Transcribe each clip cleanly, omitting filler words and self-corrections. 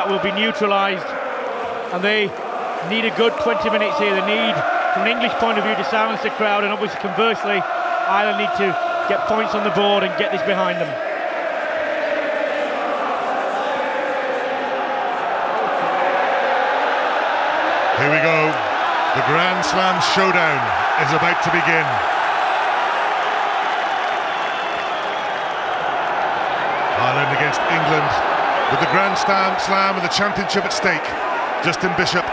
that will be neutralised, and they need a good 20 minutes here. They need, from an English point of view, to silence the crowd, and obviously conversely, Ireland need to get points on the board and get this behind them. Here we go. The Grand Slam showdown is about to begin. Ireland against England, with the Grand Slam and the championship at stake. Justin Bishop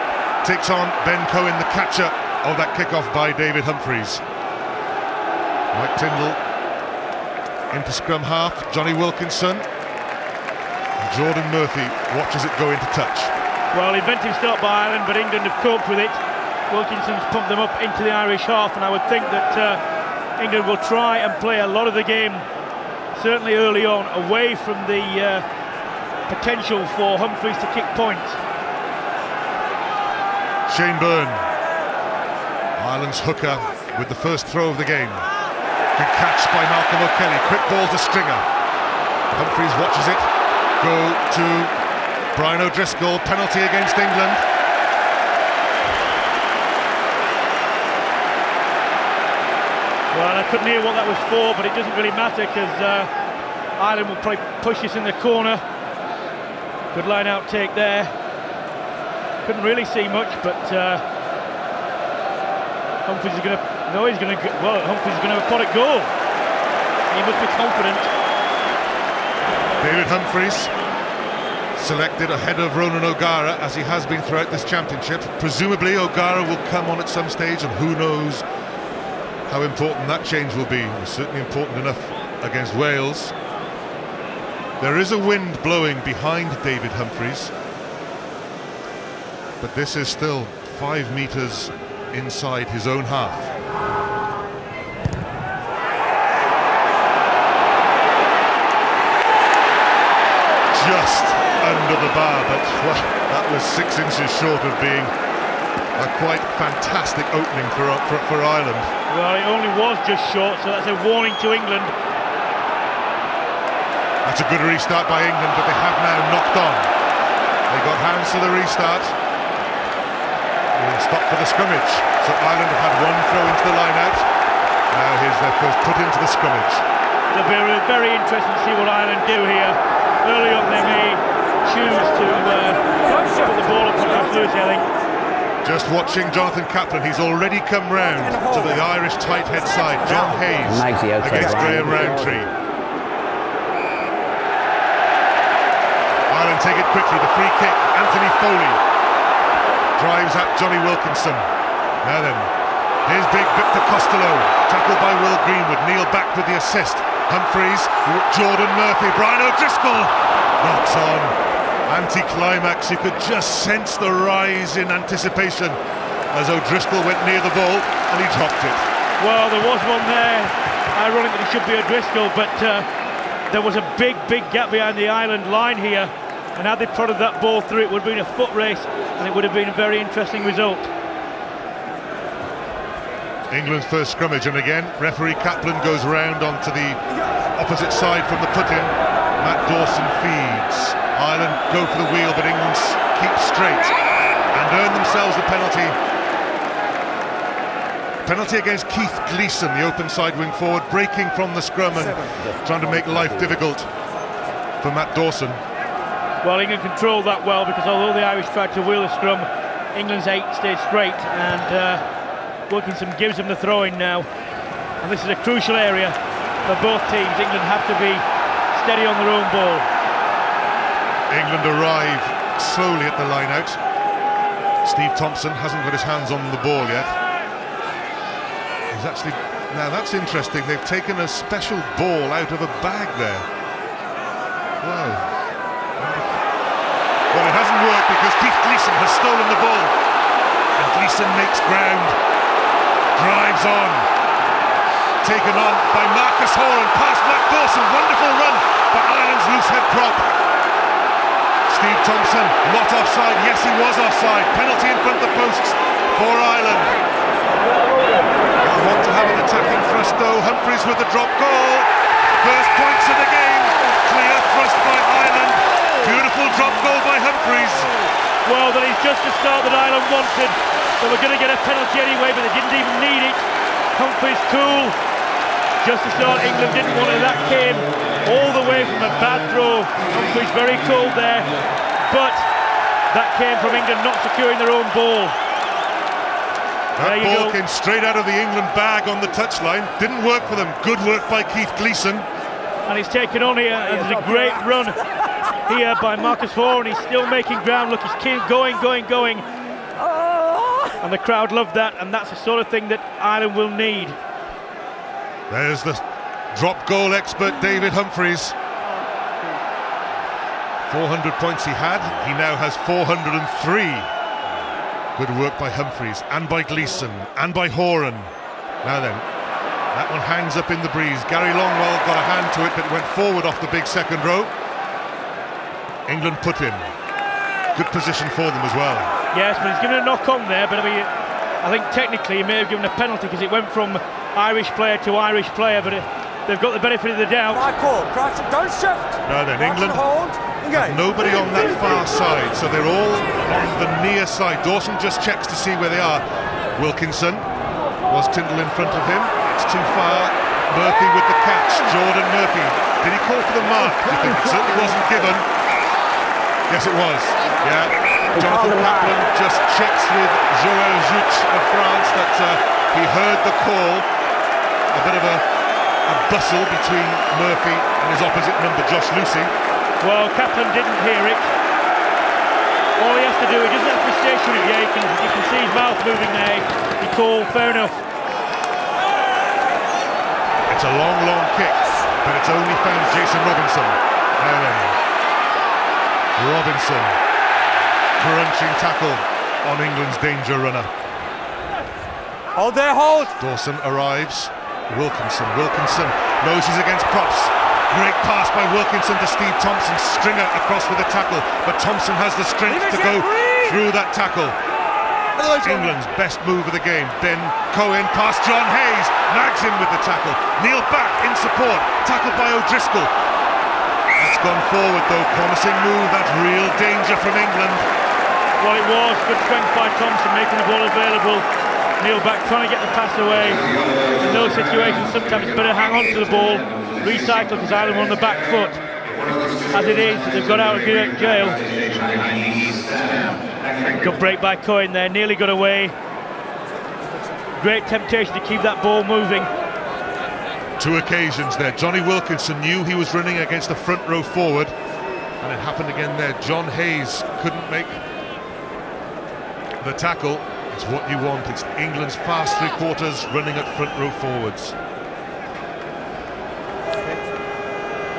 takes on Ben Cohen, the catcher of that kickoff by David Humphries. Mike Tyndall into scrum half, Johnny Wilkinson. And Jordan Murphy watches it go into touch. Well, inventive start by Ireland, but England have coped with it. Wilkinson's pumped them up into the Irish half, and I would think that England will try and play a lot of the game, certainly early on, away from the potential for Humphries to kick points. Shane Byrne, Ireland's hooker, with the first throw of the game. Good catch by Malcolm O'Kelly, quick ball to Stringer. Humphries watches it, go to Brian O'Driscoll, penalty against England. Well, I couldn't hear what that was for, but it doesn't really matter, because Ireland will probably push this in the corner. Good line out take there. Couldn't really see much, but Humphries is going to... No, he's going to... Well, Humphries is going to have a pot at goal. He must be confident. David Humphries selected ahead of Ronan O'Gara, as he has been throughout this championship. Presumably O'Gara will come on at some stage, and who knows how important that change will be. It's certainly important enough against Wales. There is a wind blowing behind David Humphries, but this is still 5 metres inside his own half. Just under the bar, but well, that was 6 inches short of being a quite fantastic opening for Ireland. Well, it only was just short, so that's a warning to England. That's a good restart by England, but they have now knocked on. They got hands to the restart. Stop for the scrimmage. So Ireland have had one throw into the line-out. Now here's their first put into the scrimmage. It'll be very interesting to see what Ireland do here. Early on they may choose to put the ball up perhaps loosely, I think. Just watching Jonathan Kaplan, he's already come round to the Irish tight head side. John Hayes against Graham Rowntree. Ireland take it quickly, the free kick. Anthony Foley drives at Johnny Wilkinson. Now then, here's big Victor Costello, tackled by Will Greenwood. Neil back with the assist. Humphries, Jordan Murphy, Brian O'Driscoll knocks on. Anti-climax, you could just sense the rise in anticipation as O'Driscoll went near the ball and he dropped it. Well, there was one there. Ironic that it should be O'Driscoll, but there was a big gap behind the Ireland line here, and had they prodded that ball through, it would have been a foot race, and it would have been a very interesting result. England's first scrummage, and again referee Kaplan goes round onto the opposite side from the put-in. Matt Dawson feeds. Ireland go for the wheel, but England keep straight and earn themselves a penalty. Penalty against Keith Gleeson, the open side wing forward, breaking from the scrum and trying to make life difficult for Matt Dawson. Well, England controlled that well, because although the Irish tried to wheel the scrum, England's 8 stayed straight, and Wilkinson gives them the throw-in now. And this is a crucial area for both teams. England have to be steady on their own ball. England arrive slowly at the line-out. Steve Thompson hasn't got his hands on the ball yet. He's actually... Now that's interesting, they've taken a special ball out of a bag there. Wow. Well, it hasn't worked because Keith Gleeson has stolen the ball. And Gleeson makes ground, drives on. Taken on by Marcus Horan, past Matt Dawson, wonderful run by Ireland's loose head prop. Steve Thompson, not offside. Yes, he was offside. Penalty in front of the posts for Ireland. They want to have an attacking thrust though. Humphries with the drop goal. First points of the game. Clear thrust by Ireland. Beautiful drop drop goal by Humphreys. Well, that is just the start that Ireland wanted. They were going to get a penalty anyway, but they didn't even need it. Humphreys cool. Just the start England didn't want it. That came all the way from a bad throw. Humphreys very cold there, but that came from England not securing their own ball. That ball came straight out of the England bag on the touchline. Didn't work for them. Good work by Keith Gleeson. And he's taken on here, and there's a great run here by Marcus Hoare, and he's still making ground. Look, he's going. And the crowd loved that, and that's the sort of thing that Ireland will need. There's the drop goal expert David Humphreys. 400 points he had, he now has 403. Good work by Humphreys and by Gleeson and by Horan. Now then, that one hangs up in the breeze. Gary Longwell got a hand to it, but it went forward off the big second row. England put in. Good position for them as well. Yes, but he's given a knock on there, but I think technically he may have given a penalty because it went from Irish player to Irish player, but they've got the benefit of the doubt. Crouch, don't shift. Now then, England have nobody on that far side, so they're all on the near side. Dawson just checks to see where they are. Wilkinson, was Tyndall in front of him? It's too far. Murphy with the catch. Jordan Murphy. Did he call for the mark? Do you think it certainly wasn't given? Yes, it was. Yeah. Jonathan Kaplan just checks with Joël Juch of France that he heard the call. A bit of a bustle between Murphy and his opposite number, Josh Lucy. Well, Kaplan didn't hear it. All he has to do, he doesn't have to be stationary. Yeah, you can see his mouth moving there. He called, fair enough. It's a long kick, but it's only found Jason Robinson. Now then, Robinson, crunching tackle on England's danger runner. Hold there, hold. Dawson arrives. Wilkinson knows he's against props. Great pass by Wilkinson to Steve Thompson. Stringer across with a tackle, but Thompson has the strength to go through that tackle. England's best move of the game. Ben Cohen past John Hayes, nags him with the tackle. Neil back in support, tackled by O'Driscoll. That's gone forward though, promising move. That's real danger from England. Well, it was good strength by Thompson, making the ball available. Neil back trying to get the pass away. In those situations, sometimes it's better hang on to the ball, recycle, because Ireland were on the back foot. As it is, they've got out of jail. Good break by Cohen there, nearly got away. Great temptation to keep that ball moving. Two occasions there. Johnny Wilkinson knew he was running against the front row forward, and it happened again there. John Hayes couldn't make the tackle. It's what you want. It's England's fast three quarters running at front row forwards.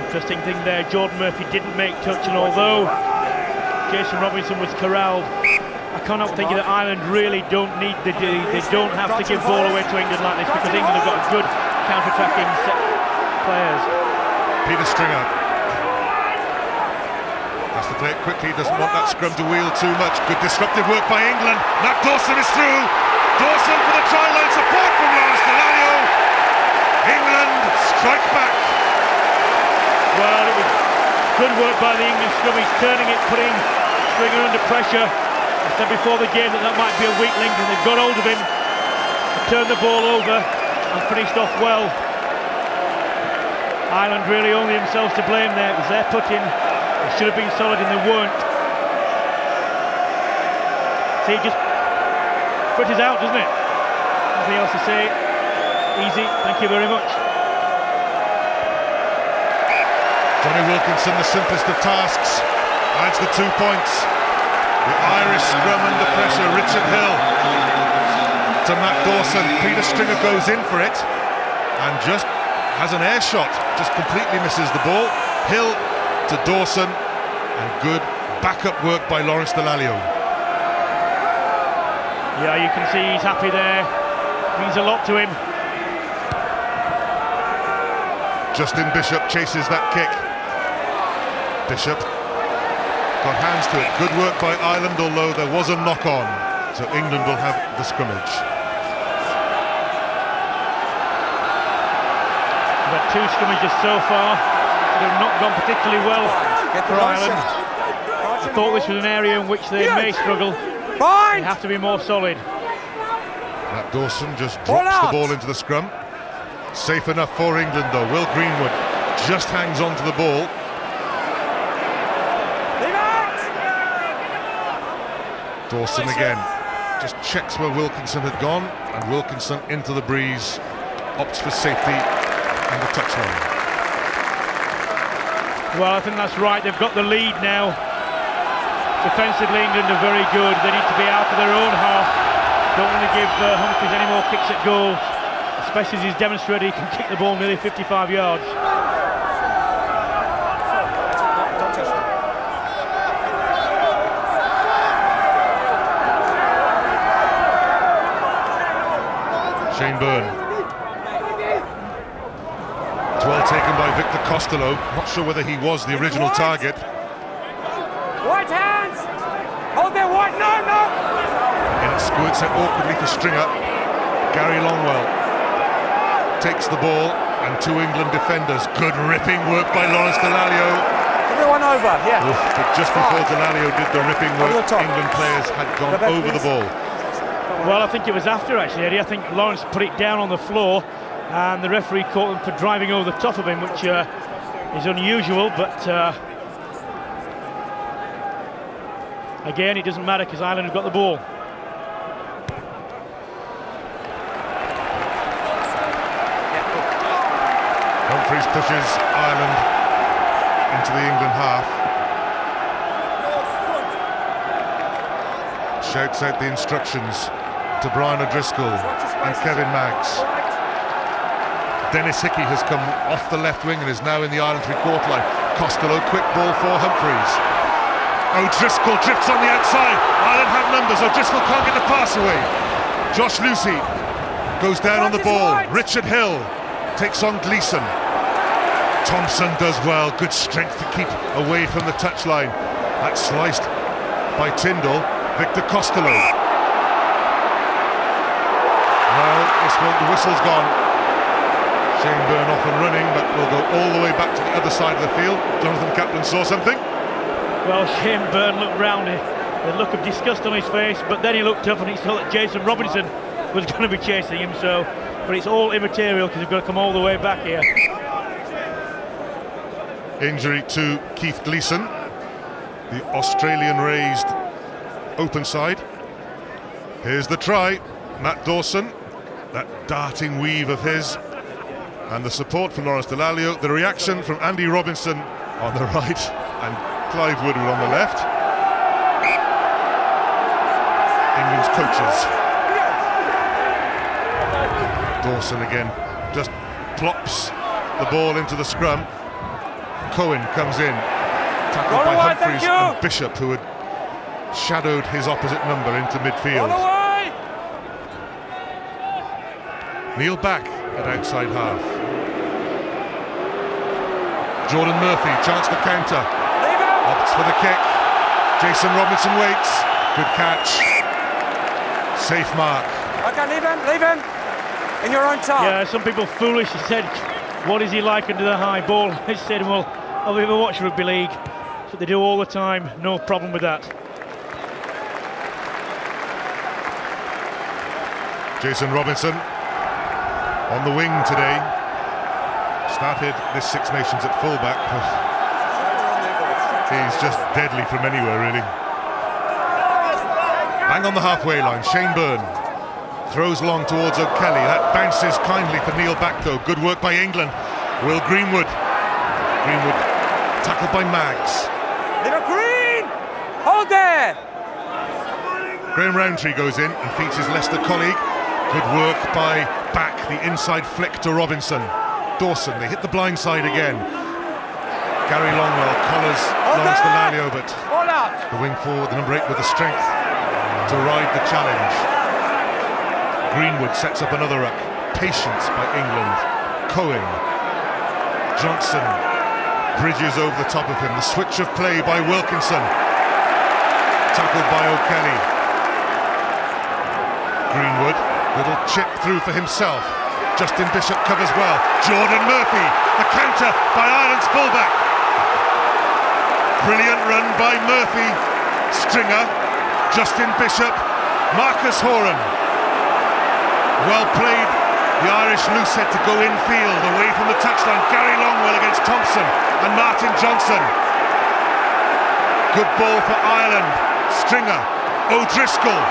Interesting thing there, Jordan Murphy didn't make touch, and although Jason Robinson was corralled, I cannot think that Ireland really don't need they don't have to give ball away to England like this, because England have got good counter-attacking players. Peter Stringer has to play it quickly, doesn't want that scrum to wheel too much. Good disruptive work by England. Matt Dawson is through. Dawson for the try line, support from Lansdowne. England strike back. Well, it was good work by the English scrummies, turning it, putting Stringer under pressure. I said before the game that might be a weak link, and they've got hold of him, turned the ball over and finished off well. Ireland really only themselves to blame there. It was their put-in. They should have been solid and they weren't. See, just foot is out, doesn't it? Nothing else to say. Easy, thank you very much. Johnny Wilkinson, the simplest of tasks, adds the 2 points. The Irish scrum under pressure. Richard Hill to Matt Dawson. Peter Stringer goes in for it and just has an air shot, just completely misses the ball. Hill to Dawson, and good backup work by Lawrence Dallaglio. Yeah, you can see he's happy there. Means a lot to him. Justin Bishop chases that kick. Bishop got hands to it. Good work by Ireland, although there was a knock-on, so England will have the scrimmage. We've had two scrimmages so far. They've not gone particularly well for Ireland. I thought this was an area in which they may struggle. They Bind! have to be more solid. Matt Dawson just drops the ball into the scrum. Safe enough for England though. Will Greenwood just hangs on to the ball. Leave it! Dawson again just checks where Wilkinson had gone, and Wilkinson into the breeze, opts for safety and the touchline. Well, I think that's right. They've got the lead now. Defensively, England are very good. They need to be out of their own half. Don't want to give Humphries any more kicks at goal, especially as he's demonstrated he can kick the ball nearly 55 yards. Shane Byrne. It's well taken by Victor Costello. Not sure whether he was the original target. White hands! Hold there, White! No, no! And it squirts out awkwardly for Stringer. Gary Longwell takes the ball, and two England defenders. Good ripping work by Lawrence Delalio. Everyone over, yeah. Oof, but just before Delalio did the ripping work, Over the top. England players had gone over the ball. Well, I think it was after, actually, Eddie. I think Lawrence put it down on the floor, and the referee caught him for driving over the top of him, which is unusual, but again, it doesn't matter because Ireland have got the ball. Humphries pushes Ireland into the England half. Shouts out the instructions to Brian O'Driscoll and Kevin Maggs. Dennis Hickey has come off the left wing and is now in the Ireland three-quarter line. Costello, quick ball for Humphries. O'Driscoll drifts on the outside. Ireland have numbers. O'Driscoll can't get the pass away. Josh Lucy goes down on the ball. Richard Hill takes on Gleeson. Thompson does well. Good strength to keep away from the touchline. That's sliced by Tyndall. Victor Costello. Well, the whistle's gone. Shane Byrne off and running, but we'll go all the way back to the other side of the field. Jonathan Kaplan saw something. Well, Shane Byrne looked round, the look of disgust on his face, but then he looked up and he saw that Jason Robinson was going to be chasing him, so, but it's all immaterial because we've got to come all the way back here. Injury to Keith Gleeson, the Australian-raised open side. Here's the try, Matt Dawson, that darting weave of his, and the support from Lawrence Delalio, the reaction from Andy Robinson on the right and Clive Woodward on the left. England's coaches. Dawson again just plops the ball into the scrum. Cohen comes in, tackled by Humphries and Bishop, who had shadowed his opposite number into midfield. Neil back at outside half. Jordan Murphy, chance to counter. Opts for the kick. Jason Robinson waits. Good catch. Safe mark. Okay, leave him. In your own time. Yeah, some people foolishly said, what is he like under the high ball? They said, well, I've ever watched rugby league. That's what they do all the time. No problem with that. Jason Robinson on the wing today. Started this Six Nations at fullback, but he's just deadly from anywhere, really. Bang on the halfway line, Shane Byrne throws long towards O'Kelly. That bounces kindly for Neil back though. Good work by England. Will Greenwood tackled by Maggs. Little Green! Hold there! Graham Rowntree goes in and feeds his Leicester colleague. Good work by back, the inside flick to Robinson. Dawson, they hit the blind side again. Gary Longwell collars Lawrence Delalio, but the wing forward, the number 8 with the strength to ride the challenge. Greenwood sets up another ruck. Patience by England. Cohen. Johnson bridges over the top of him. The switch of play by Wilkinson. Tackled by O'Kelly. Greenwood, little chip through for himself. Justin Bishop covers well. Jordan Murphy, the counter by Ireland's fullback. Brilliant run by Murphy, Stringer, Justin Bishop, Marcus Horan. Well played, the Irish loose head to go infield, away from the touchline. Gary Longwell against Thompson and Martin Johnson. Good ball for Ireland. Stringer, O'Driscoll,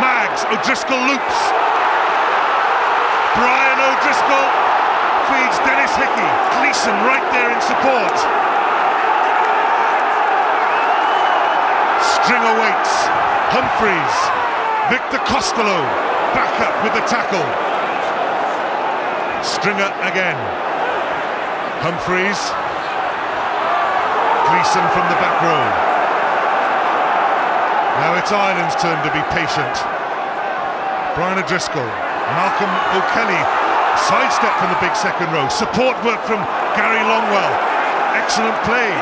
Maggs, O'Driscoll loops. Brian O'Driscoll feeds Dennis Hickey. Gleeson right there in support. Stringer waits. Humphreys, Victor Costello back up with the tackle. Stringer again. Humphreys. Gleeson from the back row. Now it's Ireland's turn to be patient. Brian O'Driscoll, Malcolm O'Kelly, sidestep from the big second row. Support work from Gary Longwell. Excellent play,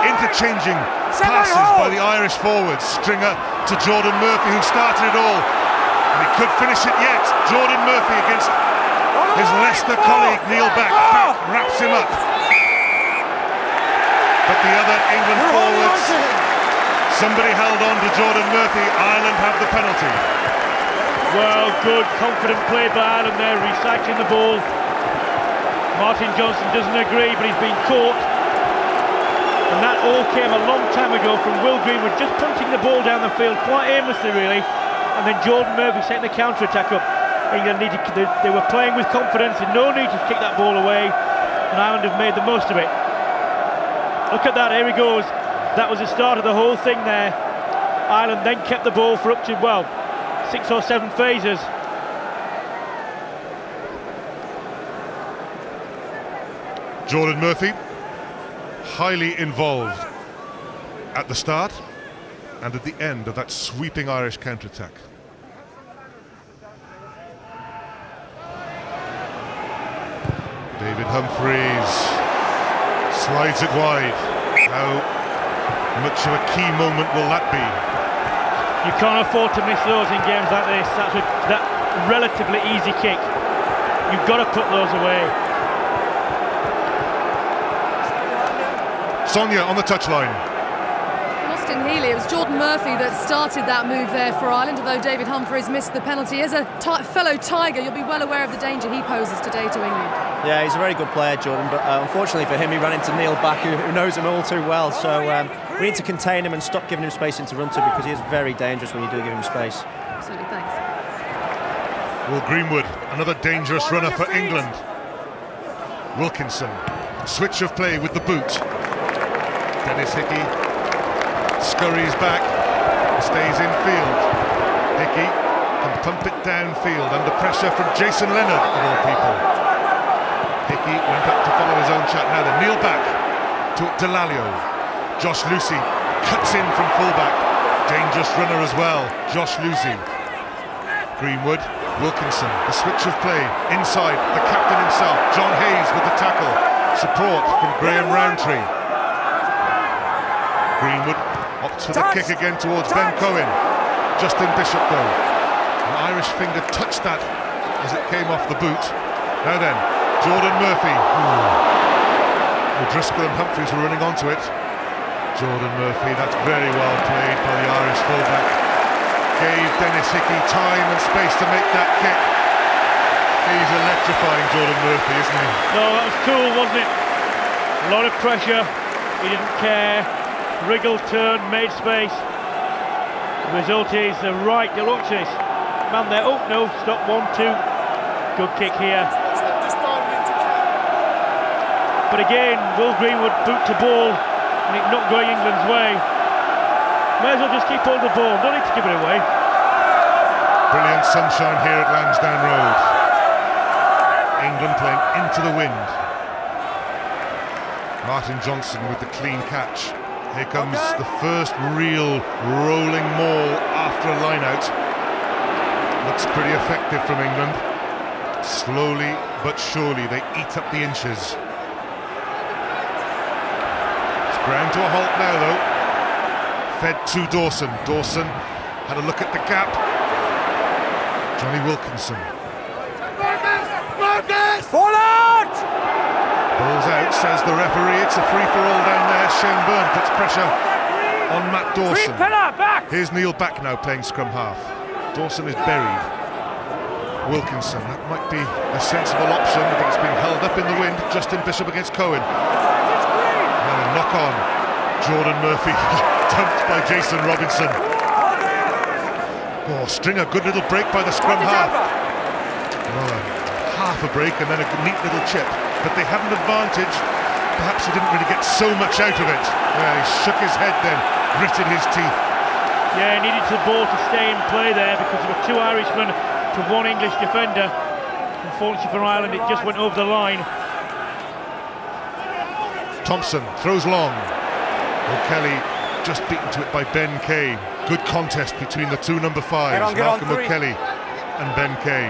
interchanging passes by the Irish forwards. Stringer to Jordan Murphy, who started it all, and he could finish it yet. Jordan Murphy against his Leicester colleague Neil Back wraps him up. But the other England forwards, somebody held on to Jordan Murphy. Ireland have the penalty. Well, good, confident play by Ireland there, recycling the ball. Martin Johnson doesn't agree, but he's been caught. And that all came a long time ago from Will Greenwood, just punting the ball down the field, quite aimlessly really. And then Jordan Murphy setting the counter-attack up. England they were playing with confidence, and no need to kick that ball away. And Ireland have made the most of it. Look at that, here he goes. That was the start of the whole thing there. Ireland then kept the ball for up to, well, 6 or 7 phases. Jordan Murphy, highly involved at the start and at the end of that sweeping Irish counter-attack. David Humphreys slides it wide. How much of a key moment will that be? You can't afford to miss those in games like this. That's that relatively easy kick. You've got to put those away. Sonia on the touchline. Austin Healy, it was Jordan Murphy that started that move there for Ireland, although David Humphreys missed the penalty. As a fellow Tiger, you'll be well aware of the danger he poses today to England. Yeah, he's a very good player, Jordan, but unfortunately for him, he ran into Neil Back, who knows him all too well. So we need to contain him and stop giving him space into run to, because he is very dangerous when you do give him space. Absolutely, thanks. Will Greenwood, another dangerous runner for England. Wilkinson, switch of play with the boot. Dennis Hickey scurries back, stays in field. Hickey can pump it downfield under pressure from Jason Leonard, of all people. Hickey went up to follow his own shot. Now then, Neil Back to Delalio. Josh Lucy cuts in from fullback. Dangerous runner as well, Josh Lucy. Greenwood, Wilkinson, the switch of play inside, the captain himself, John Hayes with the tackle. Support from Graham Rowntree. Greenwood opts for the kick again towards Ben Cohen. Justin Bishop though. An Irish finger touched that as it came off the boot. Now then, Jordan Murphy. O'Driscoll and Humphreys were running onto it. Jordan Murphy, that's very well played by the Irish fullback. Gave Dennis Hickey time and space to make that kick. He's electrifying, Jordan Murphy, isn't he? No, that was cool, wasn't it? A lot of pressure. He didn't care. Wriggled, turned, made space. The result is the right. Watch this. Man there. Oh no, stop. 1-2. Good kick here. But again, Will Greenwood boot to ball and it not going England's way. May as well just keep hold of the ball. Don't need to give it away. Brilliant sunshine here at Lansdowne Road. England playing into the wind. Martin Johnson with the clean catch. Here comes the first real rolling maul after a line-out. Looks pretty effective from England. Slowly but surely they eat up the inches. It's ground to a halt now though. Fed to Dawson. Dawson had a look at the gap. Johnny Wilkinson. Fall out! Ball goes out, says the referee. It's a free-for-all down there. Shane Byrne puts pressure on Matt Dawson. Here's Neil back now playing scrum half. Dawson is buried. Wilkinson, that might be a sensible option, but it's been held up in the wind. Justin Bishop against Cohen. And a knock on. Jordan Murphy dumped by Jason Robinson. Oh, Stringer, good little break by the scrum half. Oh, half a break and then a neat little chip. But they have an advantage. Perhaps he didn't really get so much out of it. Yeah, he shook his head then, gritted his teeth. Yeah, he needed the ball to stay in play there because there were two Irishmen to one English defender. Unfortunately for Ireland, it just went over the line. Thompson throws long. O'Kelly just beaten to it by Ben Kay. Good contest between the two number fives, Malcolm O'Kelly and Ben Kay.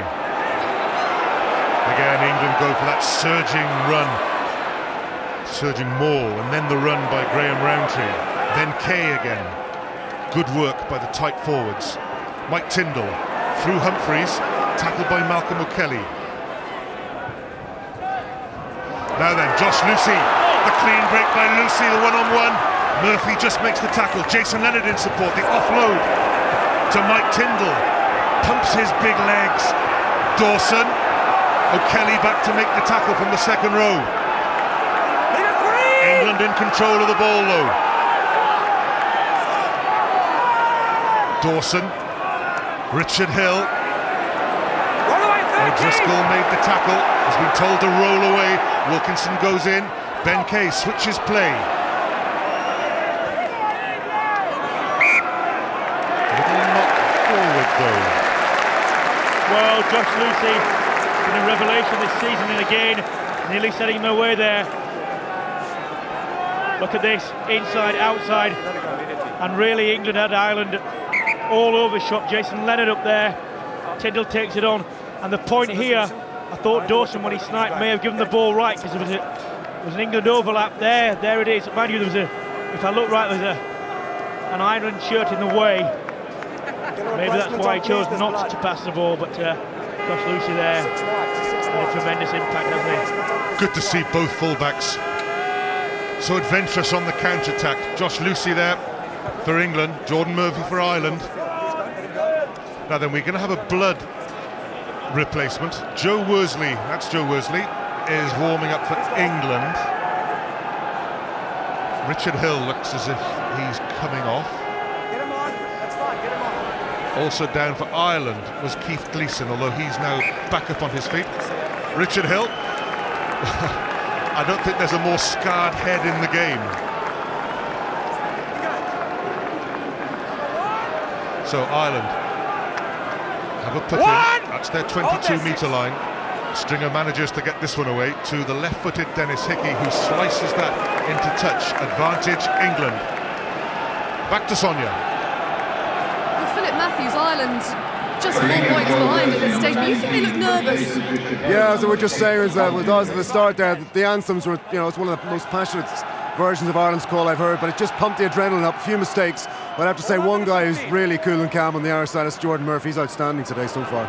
Again, England go for that surging run. Surging maul, and then the run by Graham Rowntree. Then Kay again. Good work by the tight forwards. Mike Tyndall through Humphreys, tackled by Malcolm O'Kelly. Now then, Josh Lucy, the clean break by Lucy, the one-on-one. Murphy just makes the tackle. Jason Leonard in support, the offload to Mike Tyndall. Pumps his big legs. Dawson, O'Kelly back to make the tackle from the second row. England in control of the ball though. Dawson, Richard Hill. O'Driscoll made the tackle, has been told to roll away. Wilkinson goes in. Ben Kay switches play. Little knock forward though. Well, Josh Lucy, been a revelation this season and again, nearly setting him away there. Look at this, inside, outside, and really England had Ireland all over shop. Jason Leonard up there, Tyndall takes it on, and the point here, I thought Dawson when he sniped may have given the ball right because there was an England overlap there. There it is. Mind you, there was if I look right, there's an Ireland shirt in the way. Maybe that's why he chose not to pass the ball, but Josh Lucy there had a tremendous impact, hasn't he? Good to see both fullbacks so adventurous on the counter-attack. Josh Lucy there for England, Jordan Murphy for Ireland. Now then, we're going to have a blood replacement. Joe Worsley, that's Joe Worsley, is warming up for England. Richard Hill looks as if he's coming off. Get him on. That's fine. Get him on. Also down for Ireland was Keith Gleeson, although he's now back up on his feet. Richard Hill. I don't think there's a more scarred head in the game. So Ireland have a put in. That's their 22-metre line. Stringer manages to get this one away to the left-footed Dennis Hickey, who slices that into touch. Advantage England. Back to Sonia. Well, Philip Matthews, Ireland, just 4 points behind at this stage. But you think they look nervous? Yeah, as I would just say with us at the start there, the anthems were, it's one of the most passionate versions of Ireland's call I've heard, but it just pumped the adrenaline up. A few mistakes, but I have to say one guy who's really cool and calm on the Irish side is Jordan Murphy. He's outstanding today so far.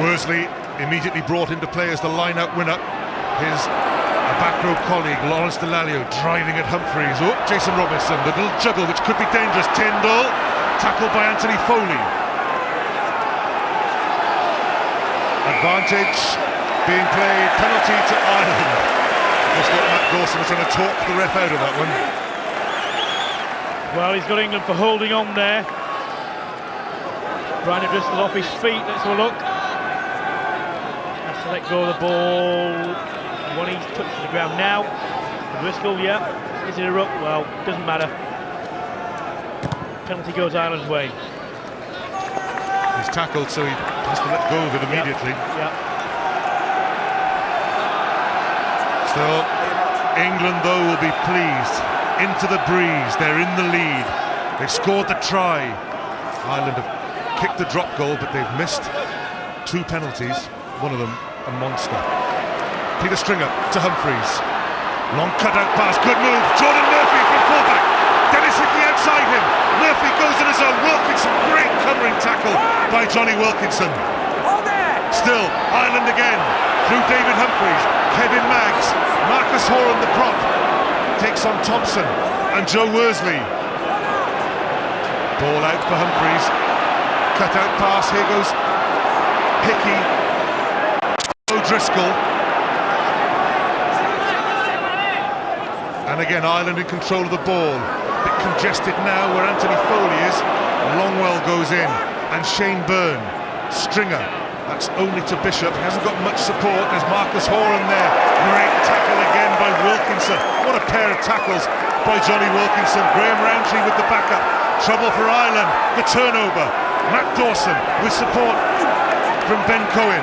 Worsley immediately brought into play as the line-out winner. His back row colleague Lawrence Delalio driving at Humphreys. Oh, Jason Robinson, the little juggle which could be dangerous. Tyndall, tackled by Anthony Foley. Advantage being played, penalty to Ireland. Just thought Matt Dawson was going to talk the ref out of that one. Well, he's got England for holding on there. Brian O'Driscoll off his feet, let's have a look. Has to let go of the ball. When he's touched the ground now. O'Driscoll, yeah. Is it a ruck? Well, doesn't matter. Penalty goes Ireland's way. He's tackled, so he has to let go of it immediately. Yeah. Still, England though will be pleased. Into the breeze, they're in the lead. They've scored the try. Ireland have kicked the drop goal, but they've missed 2 penalties. One of them a monster. Peter Stringer to Humphreys. Long cut-out pass, good move. Jordan Murphy from fullback. Dennis Hickey outside him. Murphy goes in his own. Wilkinson, great covering tackle by Johnny Wilkinson. Hold there. Still, Ireland again, through David Humphries, Kevin Maggs, Marcus Horan, the prop, takes on Thompson and Joe Worsley. Ball out for Humphries, cut out pass, here goes Hickey, O'Driscoll. And again, Ireland in control of the ball. A bit congested now where Anthony Foley is. Longwell goes in, and Shane Byrne, Stringer. That's only to Bishop. He hasn't got much support. There's Marcus Horan there. Great tackle again by Wilkinson. What a pair of tackles by Johnny Wilkinson. Graham Roundtree with the backup. Trouble for Ireland. The turnover. Matt Dawson with support from Ben Cohen.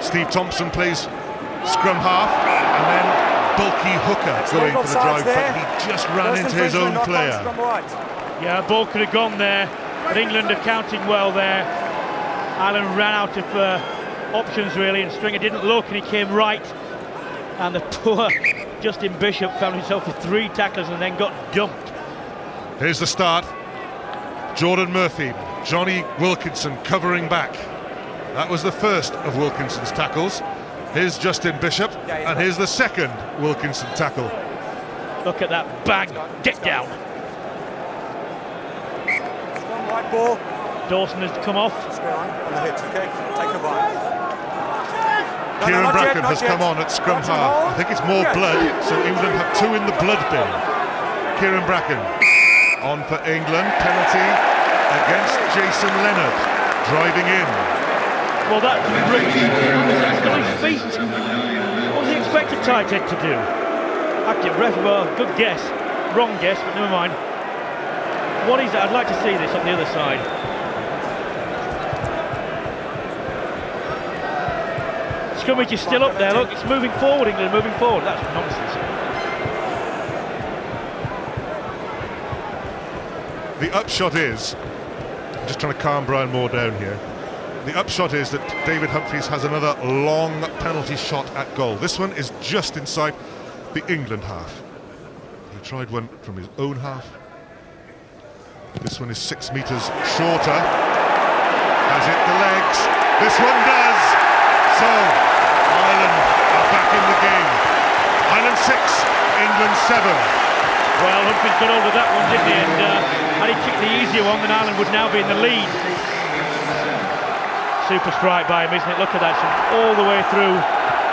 Steve Thompson plays scrum half, and then bulky hooker going for the drive, but he just ran into his own player. Yeah, the ball could have gone there, but England are counting well there. Ireland ran out of options really, and Stringer didn't look, and he came right, and the poor Justin Bishop found himself with 3 tackles and then got dumped. Here's the start. Jordan Murphy, Johnny Wilkinson covering back. That was the first of Wilkinson's tackles. Here's Justin Bishop, and here's the second Wilkinson tackle. Look at that bang, get down. White ball. Dawson has come off. On the hips, okay? Take a bite. Kieran Bracken has come on at scrum half. I think it's more blood, so England have 2 in the blood bin. Kieran Bracken on for England, penalty against Jason Leonard, driving in. Well, that still his feet. What was he expected tight end to do? Active ref, well, good guess. Wrong guess, but never mind. What is it? I'd like to see this on the other side. Scrummage is still up there, look, it's moving forward, England moving forward. That's nonsense. The upshot is, I'm just trying to calm Brian Moore down here. The upshot is that David Humphries has another long penalty shot at goal. This one is just inside the England half. He tried one from his own half. This one is 6 metres shorter. Has it the legs? This one does! So, Ireland are back in the game. Ireland 6, England 7. Well, Humphries got over that one, didn't he? And had he kicked the easier one, then Ireland would now be in the lead. Super strike by him, isn't it? Look at that, all the way through,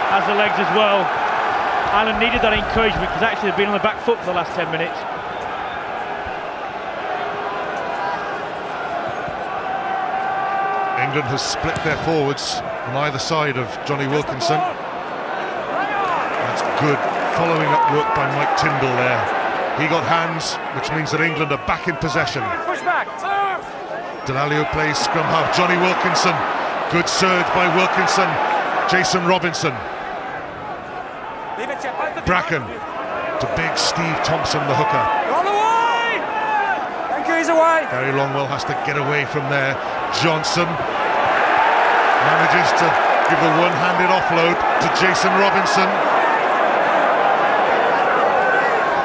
has the legs as well. Ireland needed that encouragement because actually they've been on the back foot for the last 10 minutes. England has split their forwards on either side of Johnny Wilkinson. That's good following up work by Mike Tyndall there. He got hands, which means that England are back in possession. Push back. Delalio plays scrum half. Johnny Wilkinson. Good surge by Wilkinson. Jason Robinson. Bracken to big Steve Thompson, the hooker. On the way! Thank you, he's away. Gary Longwell has to get away from there. Johnson manages to give the one-handed offload to Jason Robinson.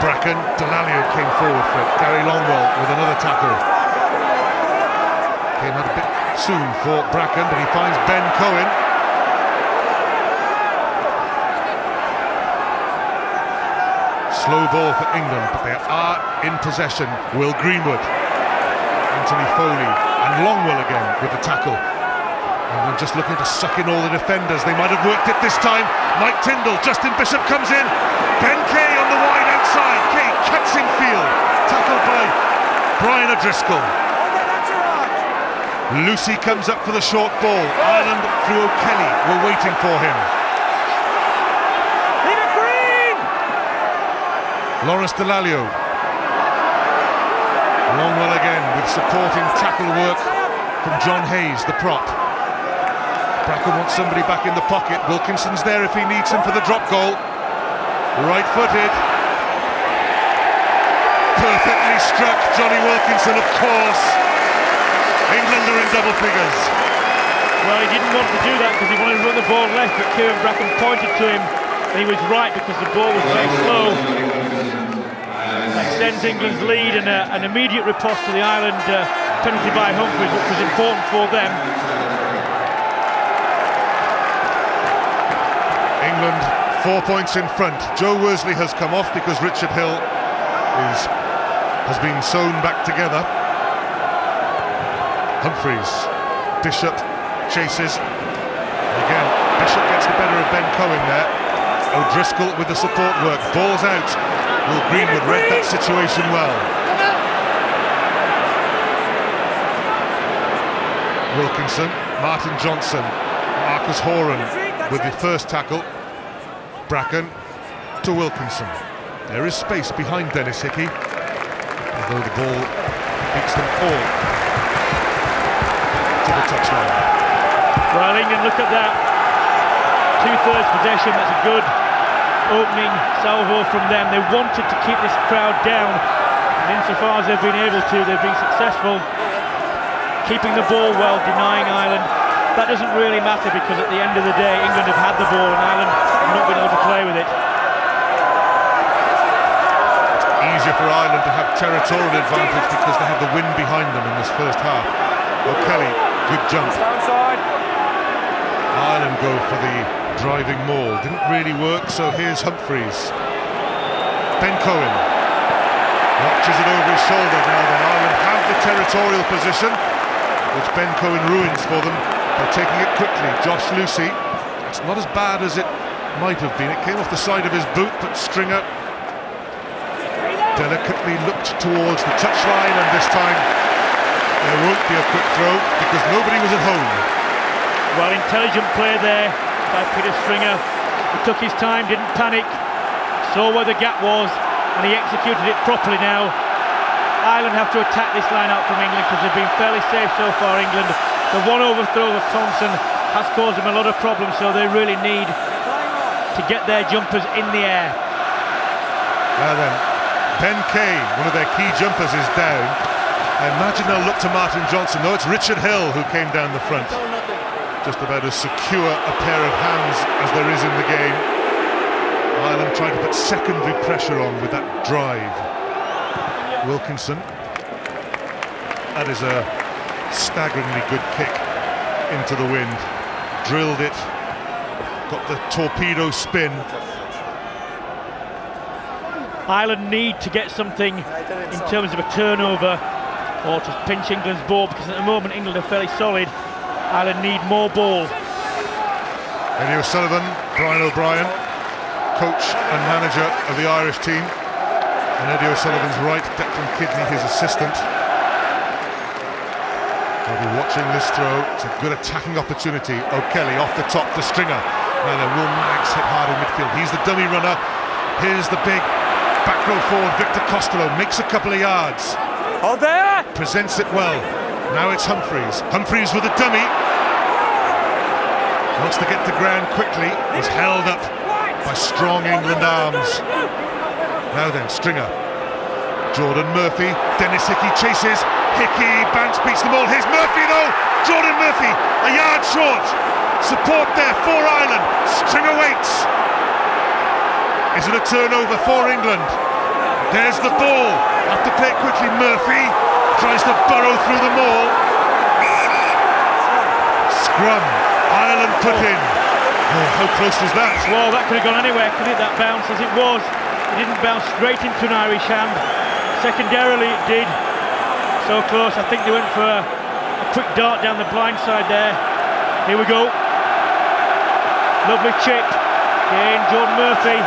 Bracken, Delalio came forward for it. Gary Longwell with another tackle. Came out a bit soon for Bracken, but he finds Ben Cohen. Slow ball for England, but they are in possession. Will Greenwood, Anthony Foley, and Longwell again with the tackle. England just looking to suck in all the defenders. They might have worked it this time. Mike Tyndall, Justin Bishop comes in. Ben Kay on the wide outside. Kay cuts in field. Tackled by Brian O'Driscoll. Lucy comes up for the short ball. Ireland through O'Kelly were waiting for him. Lawrence Delalio. Longwell again with supporting tackle work from John Hayes, the prop. Bracken wants somebody back in the pocket. Wilkinson's there if he needs him for the drop goal. Right-footed. Perfectly struck, Johnny Wilkinson, of course. England are in double figures. Well, he didn't want to do that because he wanted to run the ball left, but Kieran Bracken pointed to him, and he was right because the ball was very slow. Extends England's lead, and an immediate riposte to the Ireland penalty by Humphries, which was important for them. England 4 points in front. Joe Worsley has come off because Richard Hill has been sewn back together. Humphries, Bishop chases. Again, Bishop gets the better of Ben Cohen there. O'Driscoll with the support work. Ball's out. Will Greenwood read that situation well. Wilkinson, Martin Johnson, Marcus Horan with the first tackle. Bracken to Wilkinson. There is space behind Dennis Hickey, although the ball beats them all to the touchline. Well, England, look at that. 2/3 possession, that's a good opening salvo from them. They wanted to keep this crowd down, and insofar as they've been able to, they've been successful. Keeping the ball well, denying Ireland. That doesn't really matter because at the end of the day, England have had the ball and Ireland have not been able to play with it. Easier for Ireland to have territorial advantage because they have the wind behind them in this first half. O'Kelly, good jump. Ireland go for the driving maul. Didn't really work, so here's Humphries. Ben Cohen watches it over his shoulder. Now then, Ireland have the territorial position, which Ben Cohen ruins for them by taking it quickly. Josh Lucy, it's not as bad as it might have been. It came off the side of his boot, but Stringer delicately looked towards the touchline, and this time there won't be a quick throw because nobody was at home. Well, intelligent play there by Peter Stringer. He took his time, didn't panic, saw where the gap was, and he executed it properly now. Ireland have to attack this line out from England because they've been fairly safe so far, England. The one overthrow of Thompson has caused them a lot of problems, so they really need to get their jumpers in the air. Now then, Ben Kay, one of their key jumpers, is down. I imagine they'll look to Martin Johnson. No, it's Richard Hill who came down the front. Just about as secure a pair of hands as there is in the game. Ireland trying to put secondary pressure on with that drive. Wilkinson. That is a staggeringly good kick into the wind. Drilled it. Got the torpedo spin. Ireland need to get something in terms of a turnover or to pinch England's ball, because at the moment England are fairly solid. Ireland need more ball. Eddie O'Sullivan, Brian O'Brien, coach and manager of the Irish team, and Eddie O'Sullivan's right, Declan Kidney, his assistant. They'll be watching this throw. It's a good attacking opportunity. O'Kelly off the top to Stringer. Now then, Will Maggs hit hard in midfield. He's the dummy runner. Here's the big back row forward, Victor Costello, makes a couple of yards. Hold there! Presents it well. Now it's Humphries. Humphries with a dummy. Wants to get to ground quickly. Was held up by strong England arms. Now then, Stringer. Jordan Murphy. Dennis Hickey chases. Hickey, Banks beats them all. Here's Murphy though. Jordan Murphy, a yard short. Support there for Ireland. Stringer waits. Is it a turnover for England? There's the ball. Have to play it quickly. Murphy tries to burrow through the maul. Scrum. Ireland put in. Oh, how close was that? Well, that could have gone anywhere, couldn't it, that bounce? As it was, it didn't bounce straight into an Irish hand. Secondarily it did. So close. I think they went for a quick dart down the blind side there. Here we go. Lovely chip. Again, Jordan Murphy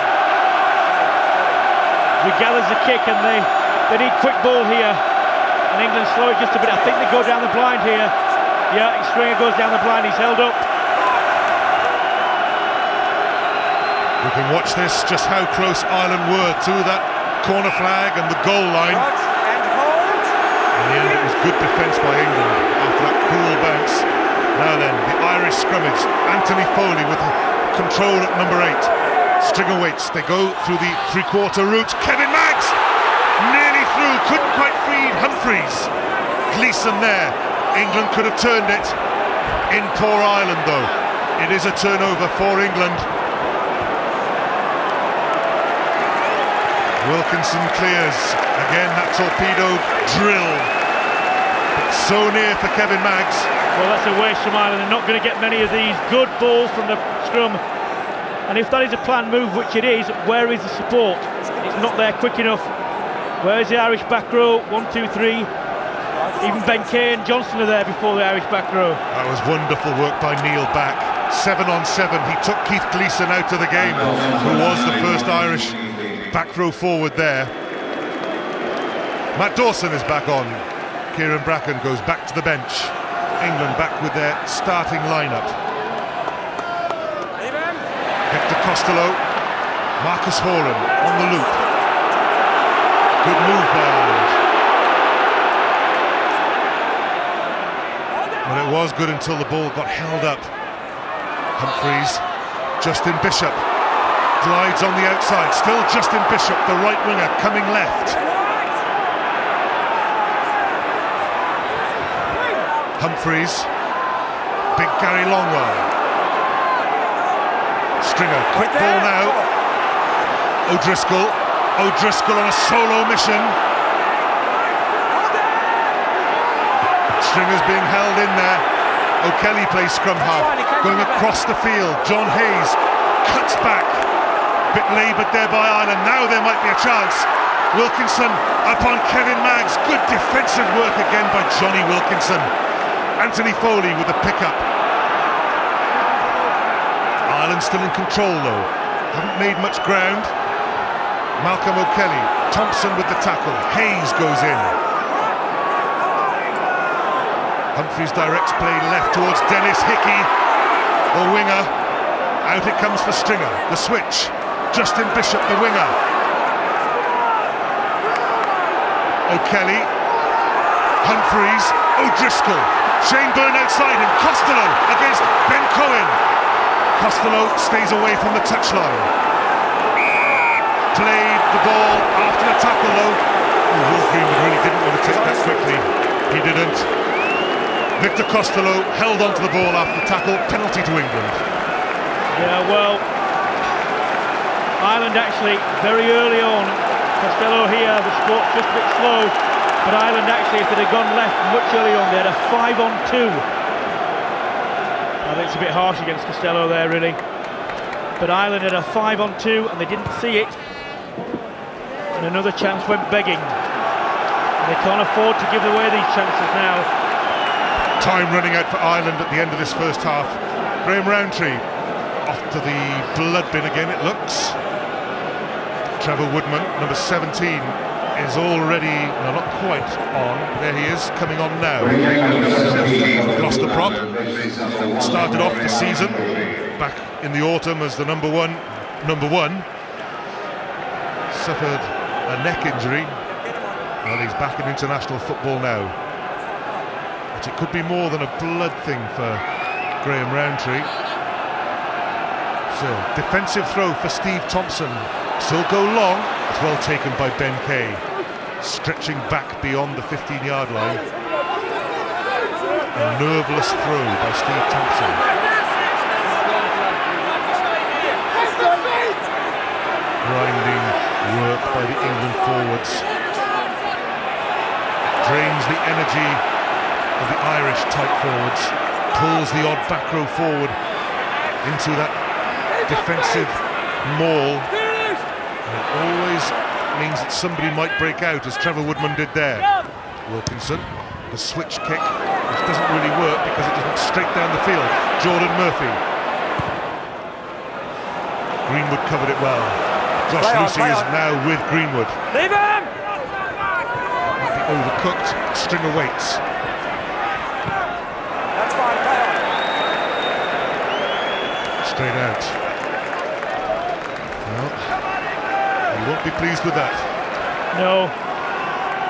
regathers the kick, and they need quick ball here. And England slow it just a bit. I think they go down the blind here. Yeah, Stringer goes down the blind. He's held up. We can watch this, just how close Ireland were to that corner flag and the goal line. In the end, it was good defence by England after that cool bounce. Now then, the Irish scrummage. Anthony Foley with control at number 8. Stringer waits. They go through the three-quarter route. Kevin Maggs nearly through. Couldn't quite feed Humphries. Gleeson there. England could have turned it. In poor Ireland though. It is a turnover for England. Wilkinson clears. Again, that torpedo drill. But So near for Kevin Maggs. Well, that's a waste from Ireland. They're not going to get many of these good balls from the scrum. And if that is a planned move, which it is, where is the support? It's not there quick enough. Where's the Irish back row? 1, 2, 3. Even Ben Kay and Johnson are there before the Irish back row. That was wonderful work by Neil Back. 7 on 7. He took Keith Gleeson out of the game, who was the first Irish back row forward there. Matt Dawson is back on. Kieran Bracken goes back to the bench. England back with their starting lineup. Victor Costello, Marcus Horan on the loop. Good move by Ireland. Well, it was good until the ball got held up. Humphreys, Justin Bishop glides on the outside. Still Justin Bishop, the right winger, coming left. Humphreys, big Gary Longwell. Stringer, quick ball now. O'Driscoll on a solo mission. Stringer's being held in there. O'Kelly plays scrum half, going across the field. John Hayes cuts back. Bit laboured there by Ireland. Now there might be a chance. Wilkinson up on Kevin Maggs. Good defensive work again by Johnny Wilkinson. Anthony Foley with the pickup. Ireland still in control though. Haven't made much ground. Malcolm O'Kelly. Thompson with the tackle. Hayes goes in. Humphreys directs play left towards Dennis Hickey, the winger. Out it comes for Stringer. The switch. Justin Bishop, the winger. O'Kelly. Humphreys. O'Driscoll. Shane Byrne outside him. Costello against Ben Cohen. Costello stays away from the touchline. Played the ball after the tackle though. Will Greenwood really didn't want to take that quickly. He didn't. Victor Costello held onto the ball after the tackle. Penalty to England. Yeah, well, Ireland actually very early on. Costello here, the sport's just a bit slow. But Ireland actually, if they'd have gone left much earlier on, they had a 5-on-2. I think it's a bit harsh against Costello there, really. But Ireland had a 5-on-2 and they didn't see it. And another chance went begging. And they can't afford to give away these chances now. Time running out for Ireland at the end of this first half. Graham Rowntree off to the blood bin again, it looks. Trevor Woodman, number 17, is already, no, not quite on. There he is, coming on now. Gloucester prop. Started off the season back in the autumn as the number one. Suffered a neck injury. Well, he's back in international football now. But it could be more than a blood thing for Graham Rowntree. So, defensive throw for Steve Thompson. Still go long. It's well taken by Ben Kay. Stretching back beyond the 15-yard line. A nerveless throw by Steve Thompson. Grinding work by the England forwards. Drains the energy of the Irish tight forwards. Pulls the odd back row forward into that defensive maul. And it always means that somebody might break out, as Trevor Woodman did there. Wilkinson, the switch kick, which doesn't really work because it doesn't straight down the field. Jordan Murphy. Greenwood covered it well. Josh Lucy is now with Greenwood. Leave him! Might be overcooked. Stringer waits. That's fine, play on. Straight out. Well, you won't be pleased with that. No.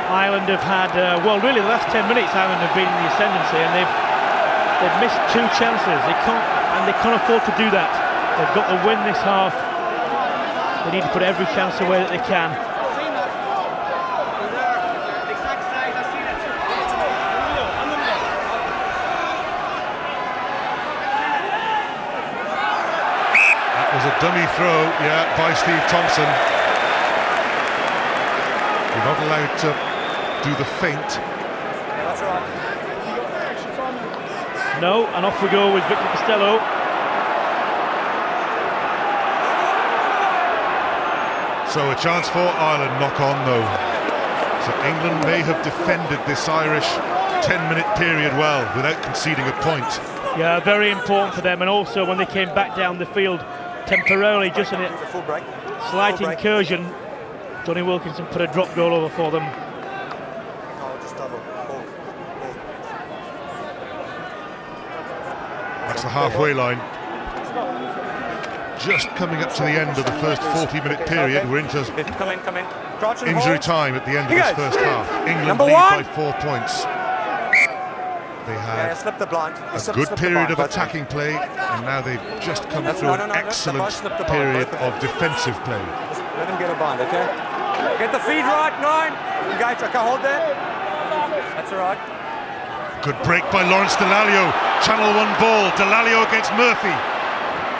Ireland have had, well, really the last 10 minutes Ireland have been in the ascendancy, and they've missed 2 chances. They can't afford to do that. They've got to win this half. They need to put every chance away that they can. That was a dummy throw, yeah, by Steve Thompson. You're not allowed to do the feint. Yeah, that's right. No, and off we go with Victor Costello. So a chance for Ireland, knock on though. So England may have defended this Irish 10-minute period well without conceding a point. Yeah, very important for them, and also when they came back down the field temporarily, just in a slight incursion, Johnny Wilkinson put a drop goal over for them. That's the halfway line. Just coming up to the end of the first 40-minute period. We're into injury time at the end of this first half. England lead by 4 points. They had a good period of attacking play, and now they've just come through an excellent period of defensive play. Let him get a bind, okay? Get the feet right, 9. Engage, okay, hold there. That's all right. Good break by Lawrence Dallaglio. Channel 1 ball. Dallaglio against Murphy.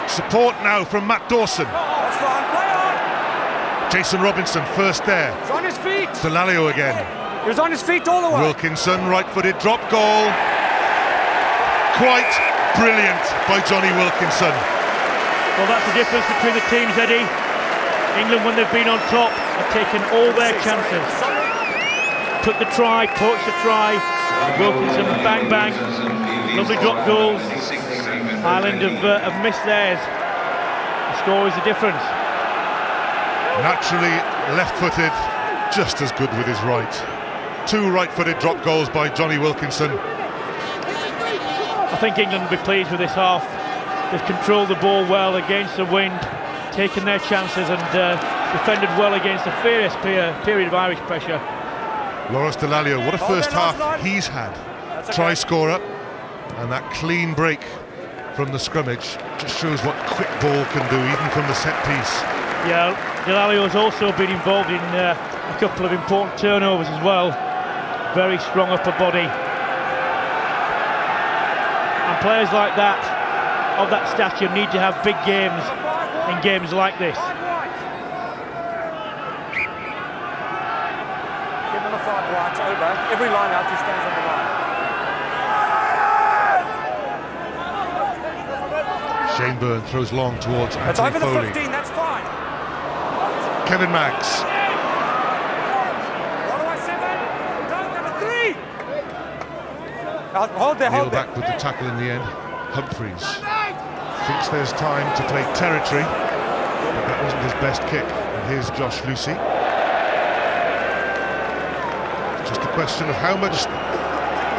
Support now from Matt Dawson. That's fine, play on. Jason Robinson first there. He's on his feet. Dallaglio again. He was on his feet all the way. Wilkinson, right-footed drop goal. Quite brilliant by Johnny Wilkinson. Well, that's the difference between the teams, Eddie. England, when they've been on top, have taken all their chances. Took the try, poached the try. Wilkinson, bang, bang. Lovely drop goals. Ireland have missed theirs. The score is the difference. Naturally left-footed, just as good with his right. 2 right-footed drop goals by Johnny Wilkinson. I think England will be pleased with this half. They've controlled the ball well against the wind, taken their chances, and defended well against a fierce period of Irish pressure. Lawrence Dallaglio, what a first half he's had. Try scorer, and that clean break from the scrummage just shows what quick ball can do, even from the set piece. Yeah, Dallaglio's also been involved in a couple of important turnovers as well. Very strong upper body. And players like that, of that stature, need to have big games in games like this. Give him a 5 right over. Every line out, he stands on the line. Shane Byrne throws long towards That's Anthony over the Foley. 15, that's fine. Kevin Maggs. What do I say, man? Don't, number 3. Hold there, Neil hold there. back with the tackle in the end. Humphreys thinks there's time to play territory, but that wasn't his best kick. And here's Josh Lucy. Just a question of how much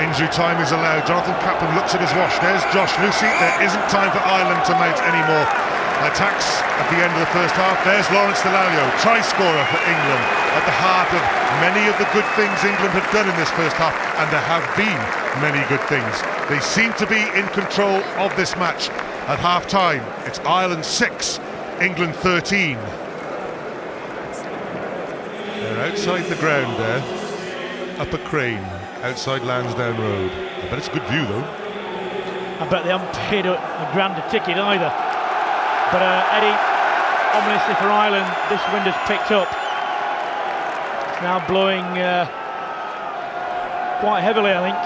injury time is allowed. Jonathan Kaplan looks at his watch. There's Josh Lucy. There isn't time for Ireland to mount any more attacks at the end of the first half. There's Lawrence Dallaglio, try scorer for England, at the heart of many of the good things England have done in this first half, and there have been many good things. They seem to be in control of this match. At half-time, it's Ireland 6, England 13. They're outside the ground there, up a crane, outside Lansdowne Road. I bet it's a good view though. I bet they haven't paid a grand a ticket either. But Eddie, ominously for Ireland, this wind has picked up. It's now blowing quite heavily, I think.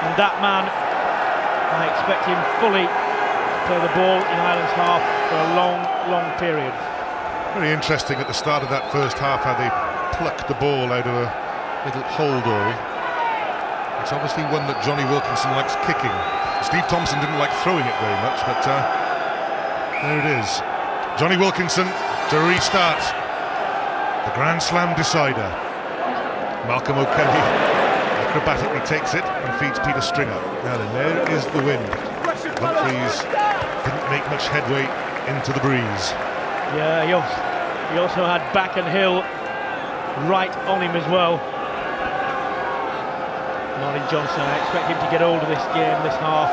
And that man, I expect him fully to play the ball in Ireland's half for a long, long period. Very interesting at the start of that first half how they plucked the ball out of a little hold-all. It's obviously one that Johnny Wilkinson likes kicking. Steve Thompson didn't like throwing it very much, but there it is. Johnny Wilkinson to restart. The Grand Slam decider. Malcolm O'Kelly acrobatically takes it and feeds Peter Stringer. Now then, there is the wind. Humphreys didn't make much headway into the breeze. Yeah, he also had Back and Hill right on him as well. Martin Johnson, I expect him to get hold of this game, this half,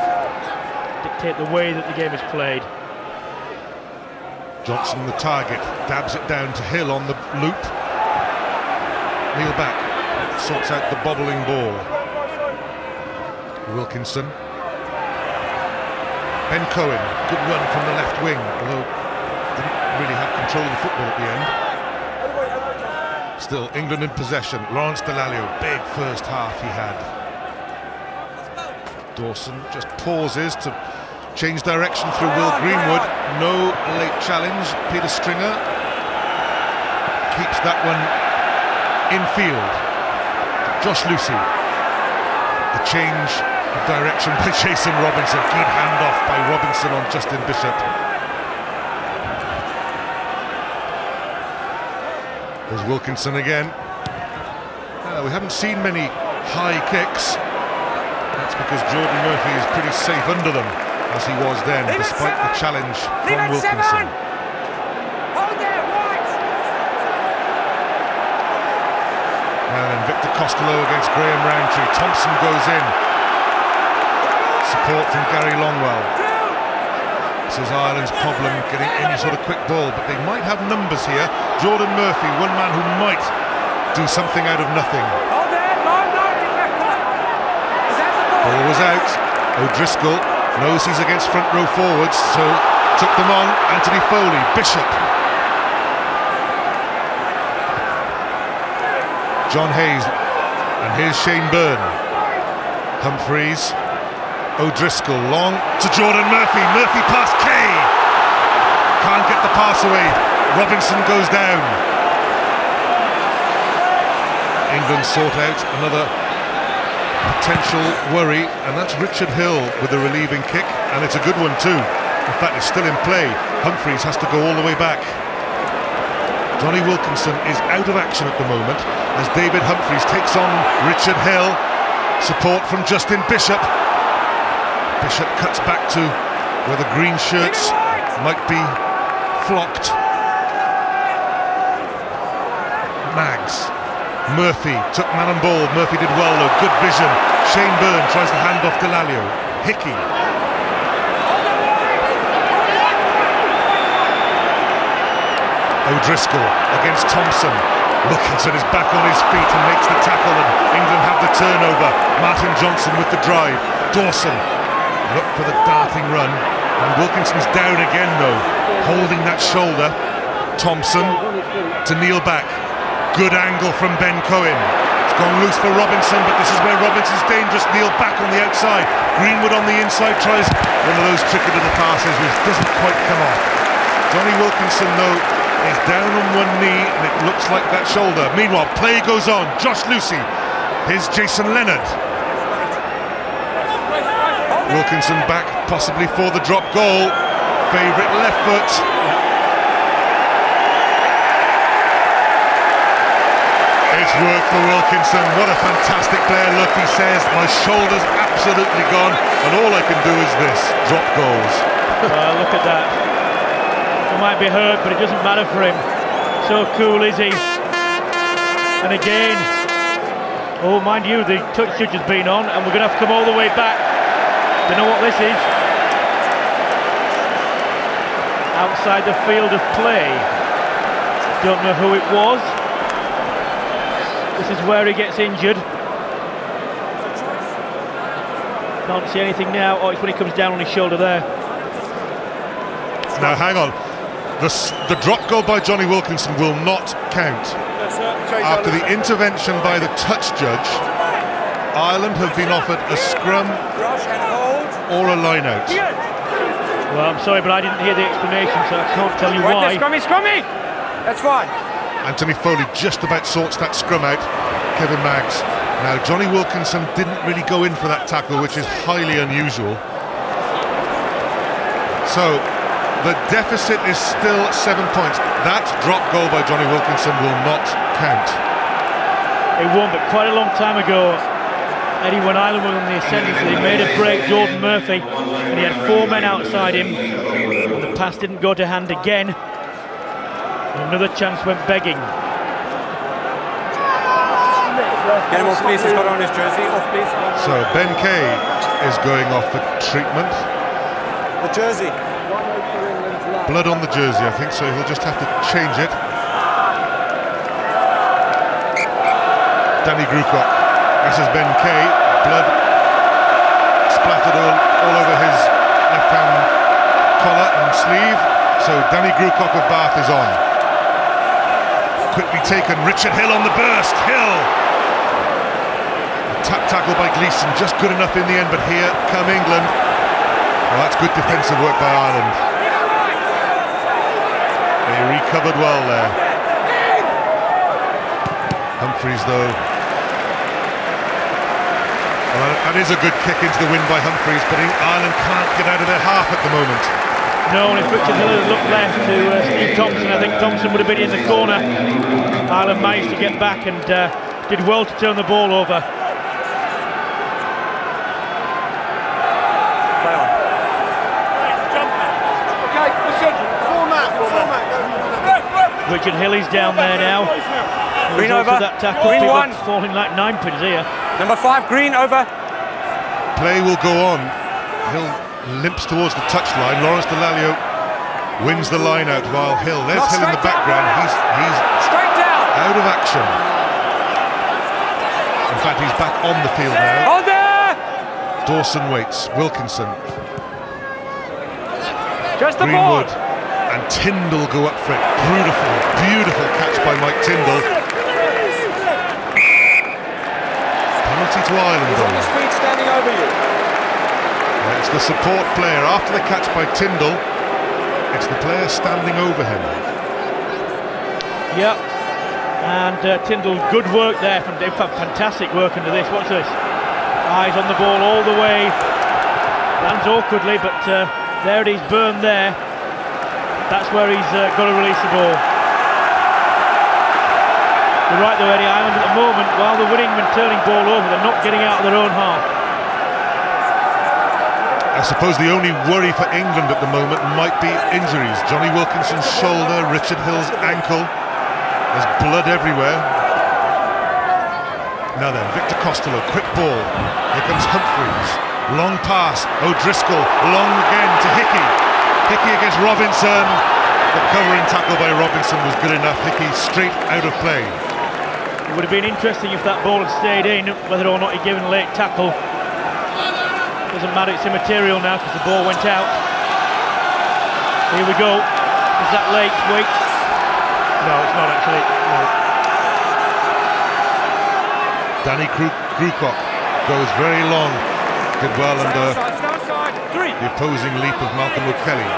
dictate the way that the game is played. Johnson the target, dabs it down to Hill on the loop. Neil back, sorts out the bobbling ball. Wilkinson. Ben Cohen, good run from the left wing, although didn't really have control of the football at the end. Still, England in possession. Lawrence Dallaglio, big first half he had. Dawson just pauses to change direction through Will Greenwood. No late challenge. Peter Stringer keeps that one infield. Josh Lucy. The change of direction by Jason Robinson. Good handoff by Robinson on Justin Bishop. There's Wilkinson again. We haven't seen many high kicks. That's because Jordan Murphy is pretty safe under them, as he was then, despite the challenge from Wilkinson. And then Victor Costello against Graham Roundtree. Thompson goes in. Support from Gary Longwell. This is Ireland's problem, getting any sort of quick ball, but they might have numbers here. Jordan Murphy, one man who might do something out of nothing. Ball was out. O'Driscoll knows he's against front row forwards, so took them on. Anthony Foley, Bishop. John Hayes, and here's Shane Byrne. Humphreys, O'Driscoll, long to Jordan Murphy. Murphy past Kay. Can't get the pass away. Robinson goes down. England sort out another potential worry, and that's Richard Hill with a relieving kick, and it's a good one too. In fact, it's still in play. Humphreys has to go all the way back. Johnny Wilkinson is out of action at the moment as David Humphreys takes on Richard Hill. Support from Justin Bishop. Bishop cuts back to where the green shirts might be flocked. Maggs. Murphy took man and ball. Murphy did well though, good vision. Shane Byrne tries to hand off Delalio. Hickey. O'Driscoll against Thompson. Wilkinson is back on his feet and makes the tackle, and England have the turnover. Martin Johnson with the drive. Dawson look for the darting run, and Wilkinson's down again though, holding that shoulder. Thompson to kneel back. Good angle from Ben Cohen. It's gone loose for Robinson, but this is where Robinson's dangerous. Neil back on the outside. Greenwood on the inside tries one of those tricky little passes which doesn't quite come off. Johnny Wilkinson though is down on one knee, and it looks like that shoulder. Meanwhile, play goes on. Josh Lucy. Here's Jason Leonard. Wilkinson back, possibly for the drop goal. Favourite left foot. It's worked for Wilkinson. What a fantastic player. Look, he says, my shoulder's absolutely gone, and all I can do is this, drop goals. Well, look at that. He might be hurt, but it doesn't matter for him. So cool is he. And again, oh, mind you, the touch judge has been on, and we're going to have to come all the way back. You know what this is? Outside the field of play. Don't know who it was. This is where he gets injured. Can't see anything now. Oh, it's when he comes down on his shoulder there. Now, hang on. The drop goal by Johnny Wilkinson will not count. After the intervention by the touch judge, Ireland have been offered a scrum or a line-out. Well, I'm sorry, but I didn't hear the explanation, so I can't tell you why. Scrummy! That's fine. Anthony Foley just about sorts that scrum out. Kevin Maggs. Now, Johnny Wilkinson didn't really go in for that tackle, which is highly unusual. So, the deficit is still 7 points. That drop goal by Johnny Wilkinson will not count. It won't, but quite a long time ago, Eddie, when Ireland was on the ascendancy, he made a break, Jordan Murphy, and he had 4 men outside him, and the pass didn't go to hand again. Another chance went begging. Get him off, please. He's got on his jersey. Off, please. So Ben Kay is going off for treatment. The jersey. Blood on the jersey, I think, so he'll just have to change it. Danny Grucock. This is Ben Kay. Blood splattered all over his left-hand collar and sleeve. So Danny Grucock of Bath is on. Quickly taken, Richard Hill on the burst. Hill tap tackle by Gleeson, just good enough in the end, but here come England. Well, that's good defensive work by Ireland. They recovered well there. Humphreys, though. Well, that is a good kick into the wind by Humphreys, but Ireland can't get out of their half at the moment. No, and if Richard Hill had looked left to Steve Thompson, I think Thompson would have been in the corner. Ireland managed to get back and did well to turn the ball over. Richard Hill is down there now. Green over. That tackle. Green People one. falling like ninepins here. Number 5, Green over. Play will go on. Hill limps towards the touchline. Lawrence Delalio wins the line out while Hill. There's Not Hill in the straight background. down. He's Straight down. out of action. In fact, he's back on the field now. Hold there. Dawson waits. Wilkinson. Just the Greenwood. ball. And Tyndall go up for it. Beautiful catch by Mike Tyndall. Penalty to Ireland, He's on his though. feet standing over you. It's the support player. After the catch by Tyndall, it's the player standing over him. Yep. And Tyndall, good work there. In fact, fantastic work into this. Watch this. Eyes on the ball all the way. Lands awkwardly, but there it is, Byrne there. That's where he's got to release the ball. You're right though, Eddie. Ireland at the moment, while they're winning and turning ball over, they're not getting out of their own half. I suppose the only worry for England at the moment might be injuries. Johnny Wilkinson's shoulder, Richard Hill's ankle. There's blood everywhere. Now then, Victor Costello, quick ball. Here comes Humphreys. Long pass. O'Driscoll, long again to Hickey. Hickey against Robinson. The covering tackle by Robinson was good enough. Hickey straight out of play. It would have been interesting if that ball had stayed in, whether or not he'd given a late tackle. Doesn't matter, it's immaterial now because the ball went out. Here we go. Is that late? Wait. No, it's not actually. No. Danny Krukok goes very long. Did well under the opposing leap of Malcolm O'Kelly.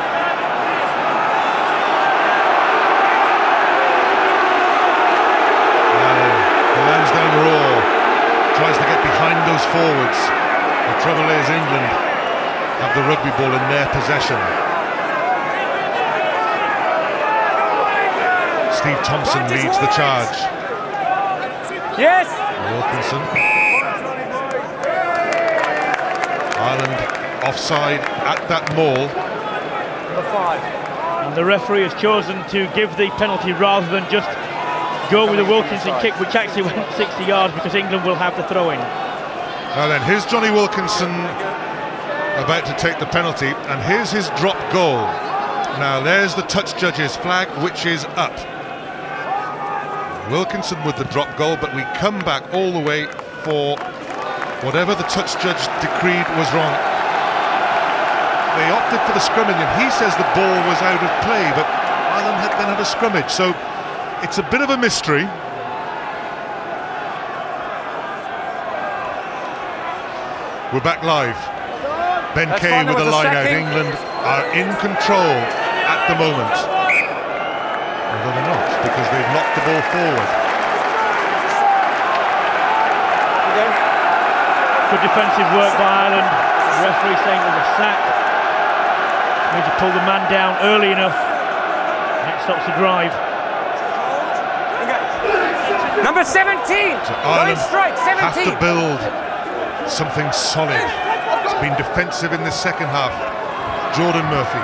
The Lansdowne Roar tries to get behind those forwards. The trouble is England have the rugby ball in their possession. Steve Thompson leads the charge. Yes. Wilkinson. Ireland offside at that maul. Number 5. And the referee has chosen to give the penalty rather than just go with a Wilkinson kick, which actually went 60 yards because England will have the throw-in. Now then, here's Johnny Wilkinson about to take the penalty, and here's his drop goal. Now there's the touch judge's flag, which is up. Wilkinson with the drop goal, but we come back all the way for whatever the touch judge decreed was wrong. They opted for the scrummage, and he says the ball was out of play, but Ireland then had a scrummage, so it's a bit of a mystery. We're back live. Ben That's Kay fine, with there a was a line out. sacking. England are in control at the moment. Although they're not, because they've knocked the ball forward. Good defensive work by Ireland. The referee saying it was a sack. Need to pull the man down early enough. That stops the drive. Number 17. So Going Ireland straight. 17. have to build something solid. It's been defensive in the second half. Jordan Murphy.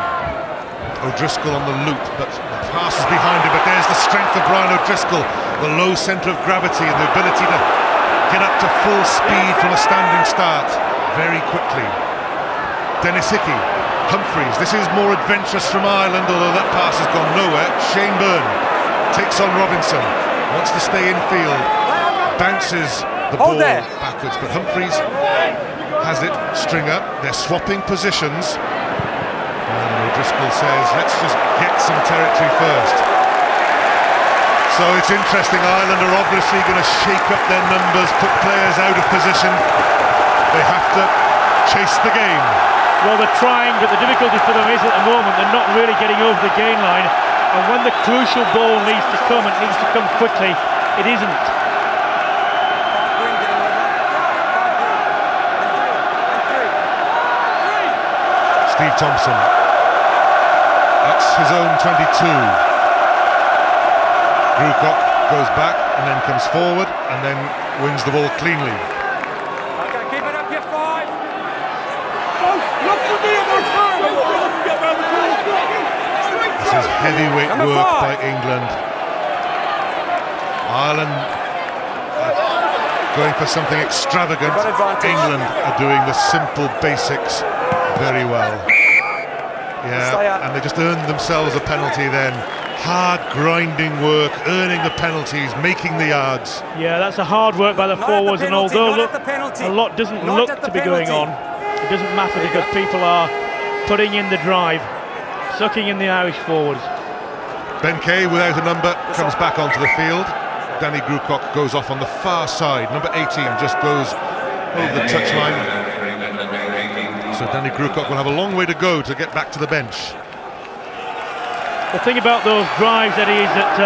O'Driscoll on the loop, but the pass is behind him, but there's the strength of Brian O'Driscoll, the low centre of gravity and the ability to get up to full speed from a standing start very quickly. Dennis Hickey, Humphreys, this is more adventurous from Ireland, although that pass has gone nowhere. Shane Byrne takes on Robinson, wants to stay in field, bounces the ball backwards, but Humphreys has it, string up, they're swapping positions. And O'Driscoll says, let's just get some territory first. So it's interesting, Ireland are obviously going to shake up their numbers, put players out of position. They have to chase the game. Well, they're trying, but the difficulty for them is at the moment they're not really getting over the gain line, and when the crucial ball needs to come, it needs to come quickly, it isn't. Steve Thompson, that's his own 22. Grewcock goes back and then comes forward and then wins the ball cleanly. Okay, keep it up, you're 5. This is heavyweight Number work 5. by England. Ireland going for something extravagant. Got advantage. England are doing the simple basics very well. Yeah, and they just earned themselves a penalty then. Hard grinding work, earning the penalties, making the yards. Yeah, that's a hard work by the Not forwards, at and the penalty, although not at the penalty. a lot doesn't Not look at the to be going on, penalty. it doesn't matter because people are putting in the drive, sucking in the Irish forwards. Ben Kay, without a number, comes back onto the field. Danny Grewcock goes off on the far side. Number 18 just goes over the touchline. So Danny Grewcock will have a long way to go to get back to the bench. The thing about those drives, Eddie, is that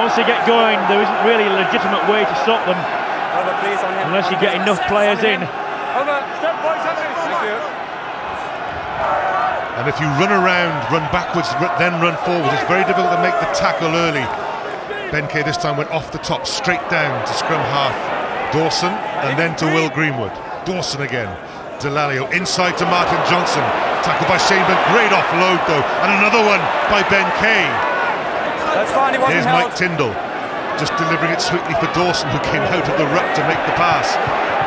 once they get going, there isn't really a legitimate way to stop them Over, please, on him. unless you get enough players in. Over, step boys, thank you. And if you run around, run backwards, then run forward, it's very difficult to make the tackle early. Ben Kay this time went off the top, straight down to scrum half Dawson, and then to Will Greenwood. Dawson again. Delalio inside to Martin Johnson. Tackled by Shane, but great offload though. And another one by Ben Kay. That's fine, he wasn't Here's held. Mike Tyndall, just delivering it sweetly for Dawson, who came out of the ruck to make the pass.